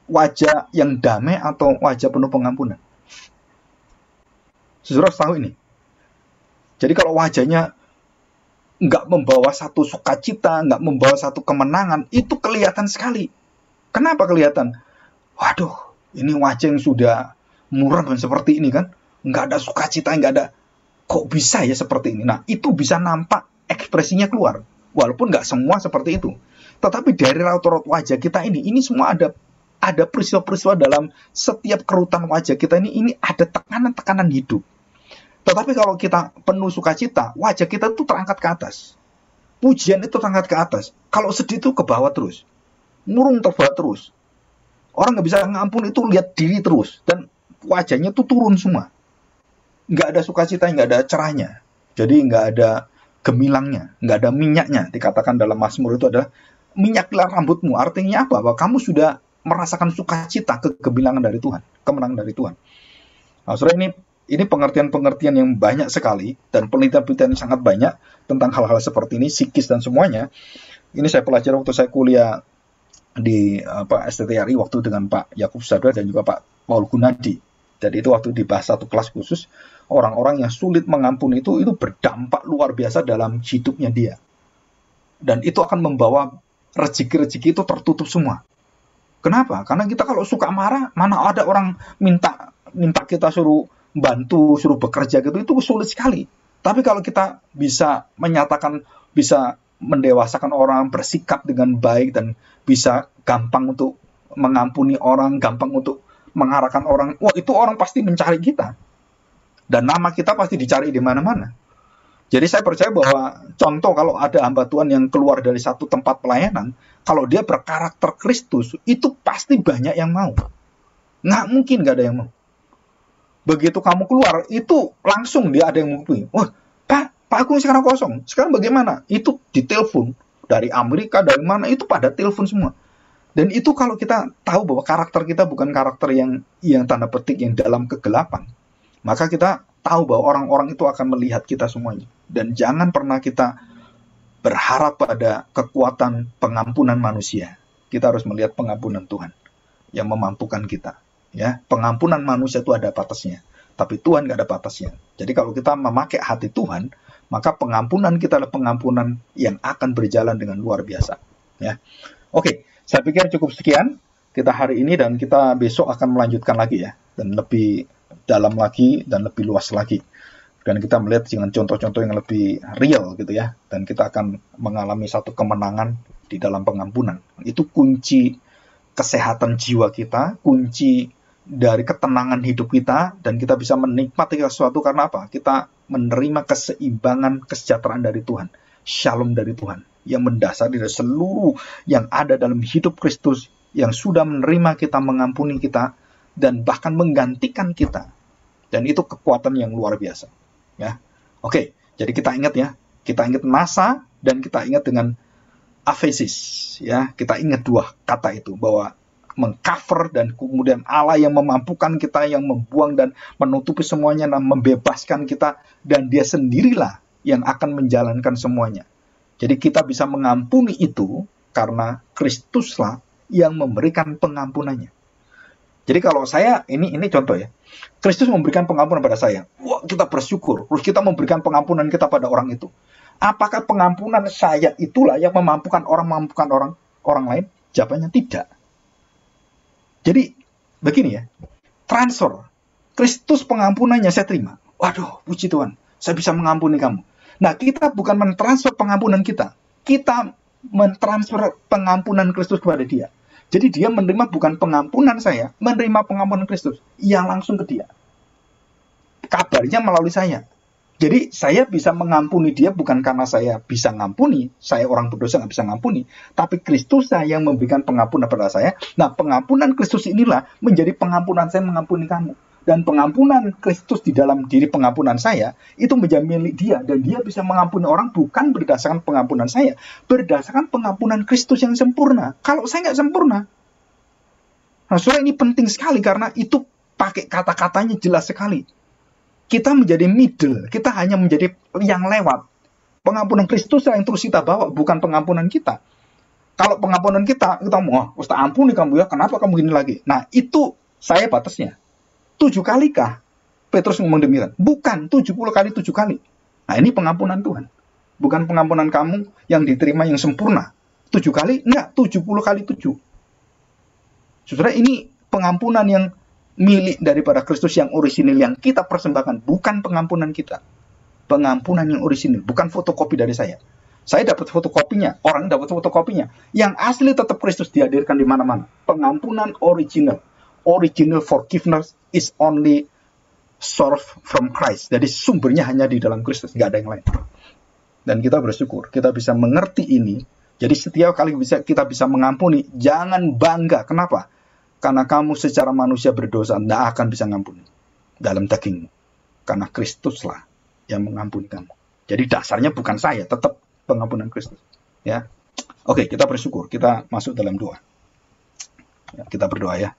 wajah yang damai atau wajah penuh pengampunan. Saudara tahu ini. Jadi kalau wajahnya nggak membawa satu sukacita, nggak membawa satu kemenangan, itu kelihatan sekali. Kenapa kelihatan? Waduh, ini wajah yang sudah muram seperti ini kan, nggak ada sukacita, nggak ada, kok bisa ya seperti ini. Nah, itu bisa nampak ekspresinya keluar, walaupun nggak semua seperti itu. Tetapi dari raut-raut wajah kita ini semua ada peristiwa-peristiwa dalam setiap kerutan wajah kita ini ada tekanan-tekanan hidup. Tetapi kalau kita penuh sukacita, wajah kita tuh terangkat ke atas. Pujian itu terangkat ke atas. Kalau sedih itu ke bawah terus. Murung terbawa terus. Orang nggak bisa ngampun itu lihat diri terus. Dan wajahnya tuh turun semua. Nggak ada sukacita, nggak ada cerahnya. Jadi nggak ada gemilangnya, nggak ada minyaknya. Dikatakan dalam Mazmur itu adalah minyaklah rambutmu. Artinya apa? Bahwa kamu sudah merasakan sukacita, kegemilangan dari Tuhan, kemenangan dari Tuhan. Nah, saudara, ini pengertian-pengertian yang banyak sekali dan penelitian-penelitian yang sangat banyak tentang hal-hal seperti ini, psikis dan semuanya. Ini saya pelajari waktu saya kuliah di STTRI waktu dengan Pak Yakub Sadra dan juga Pak Paul Gunadi. Jadi itu waktu dibahas satu kelas khusus, orang-orang yang sulit mengampuni itu berdampak luar biasa dalam hidupnya dia. Dan itu akan membawa rezeki-rezeki itu tertutup semua. Kenapa? Karena kita kalau suka marah, mana ada orang minta kita suruh bantu, suruh bekerja gitu, itu sulit sekali. Tapi kalau kita bisa menyatakan, bisa mendewasakan orang, bersikap dengan baik, dan bisa gampang untuk mengampuni orang, gampang untuk mengarahkan orang, wah, itu orang pasti mencari kita. Dan nama kita pasti dicari di mana-mana. Jadi saya percaya bahwa contoh kalau ada hamba Tuhan yang keluar dari satu tempat pelayanan, kalau dia berkarakter Kristus, itu pasti banyak yang mau. Nggak mungkin nggak ada yang mau. Begitu kamu keluar, itu langsung dia ada yang menghubungi. Wah, Pak Agung sekarang kosong. Sekarang bagaimana? Itu ditelepon. Dari Amerika, dari mana, itu pada telepon semua. Dan itu kalau kita tahu bahwa karakter kita bukan karakter yang tanda petik yang dalam kegelapan, maka kita tahu bahwa orang-orang itu akan melihat kita semuanya. Dan jangan pernah kita berharap pada kekuatan pengampunan manusia. Kita harus melihat pengampunan Tuhan yang memampukan kita. Ya, pengampunan manusia itu ada batasnya, tapi Tuhan nggak ada batasnya. Jadi kalau kita memakai hati Tuhan, maka pengampunan kita adalah pengampunan yang akan berjalan dengan luar biasa. Ya, oke, saya pikir cukup sekian kita hari ini, dan kita besok akan melanjutkan lagi ya, dan lebih dalam lagi dan lebih luas lagi. Dan kita melihat dengan contoh-contoh yang lebih real gitu ya, dan kita akan mengalami satu kemenangan di dalam pengampunan. Itu kunci kesehatan jiwa kita, kunci dari ketenangan hidup kita, dan kita bisa menikmati sesuatu karena apa? Kita menerima keseimbangan, kesejahteraan dari Tuhan, shalom dari Tuhan, yang mendasari dari seluruh yang ada dalam hidup Kristus, yang sudah menerima kita, mengampuni kita, dan bahkan menggantikan kita. Dan itu kekuatan yang luar biasa. Ya, oke. Jadi kita ingat ya, kita ingat masa, dan kita ingat dengan aphesis. Ya, kita ingat dua kata itu, bahwa mengcover dan kemudian Allah yang memampukan kita, yang membuang dan menutupi semuanya dan membebaskan kita, dan dia sendirilah yang akan menjalankan semuanya. Jadi kita bisa mengampuni itu karena Kristuslah yang memberikan pengampunannya. Jadi kalau saya, ini contoh ya, Kristus memberikan pengampunan pada saya, wah, kita bersyukur, terus kita memberikan pengampunan kita pada orang itu. Apakah pengampunan saya itulah yang memampukan orang lain? Jawabannya tidak. Jadi begini ya, transfer Kristus pengampunannya saya terima. Waduh, puji Tuhan, saya bisa mengampuni kamu. Nah, kita bukan mentransfer pengampunan kita mentransfer pengampunan Kristus kepada dia. Jadi dia menerima bukan pengampunan saya, menerima pengampunan Kristus yang langsung ke dia. Kabarnya melalui saya. Jadi saya bisa mengampuni dia bukan karena saya bisa ngampuni, saya orang berdosa nggak bisa ngampuni, tapi Kristus yang memberikan pengampunan pada saya. Nah, pengampunan Kristus inilah menjadi pengampunan saya mengampuni kamu. Dan pengampunan Kristus di dalam diri pengampunan saya, itu menjadi milik dia. Dan dia bisa mengampuni orang bukan berdasarkan pengampunan saya, berdasarkan pengampunan Kristus yang sempurna. Kalau saya nggak sempurna. Nah, saudara, ini penting sekali karena itu pakai kata-katanya jelas sekali. Kita menjadi middle, kita hanya menjadi yang lewat. Pengampunan Kristus yang terus kita bawa, bukan pengampunan kita. Kalau pengampunan kita mau, Ustaz ampuni kamu ya, kenapa kamu gini lagi? Nah, itu saya batasnya. 7 kalikah Petrus ngomong demikian? Bukan, 70 kali 7 kali. Nah, ini pengampunan Tuhan. Bukan pengampunan kamu yang diterima yang sempurna. 7 kali? Enggak, 70 kali 7. Saudara, ini pengampunan yang milik daripada Kristus yang orisinil yang kita persembahkan, bukan pengampunan kita. Pengampunan yang orisinil, bukan fotokopi dari saya. Saya dapat fotokopinya, orang dapat fotokopinya. Yang asli tetap Kristus dihadirkan di mana-mana. Pengampunan original. Original forgiveness is only source from Christ. Jadi sumbernya hanya di dalam Kristus, nggak ada yang lain. Dan kita bersyukur, kita bisa mengerti ini. Jadi setiap kali kita bisa mengampuni, jangan bangga. Kenapa? Karena kamu secara manusia berdosa, tidak akan bisa mengampuni dalam dagingmu. Karena Kristuslah yang mengampuni kamu. Jadi dasarnya bukan saya, tetap pengampunan Kristus. Ya, oke, kita bersyukur. Kita masuk dalam doa. Ya, kita berdoa ya.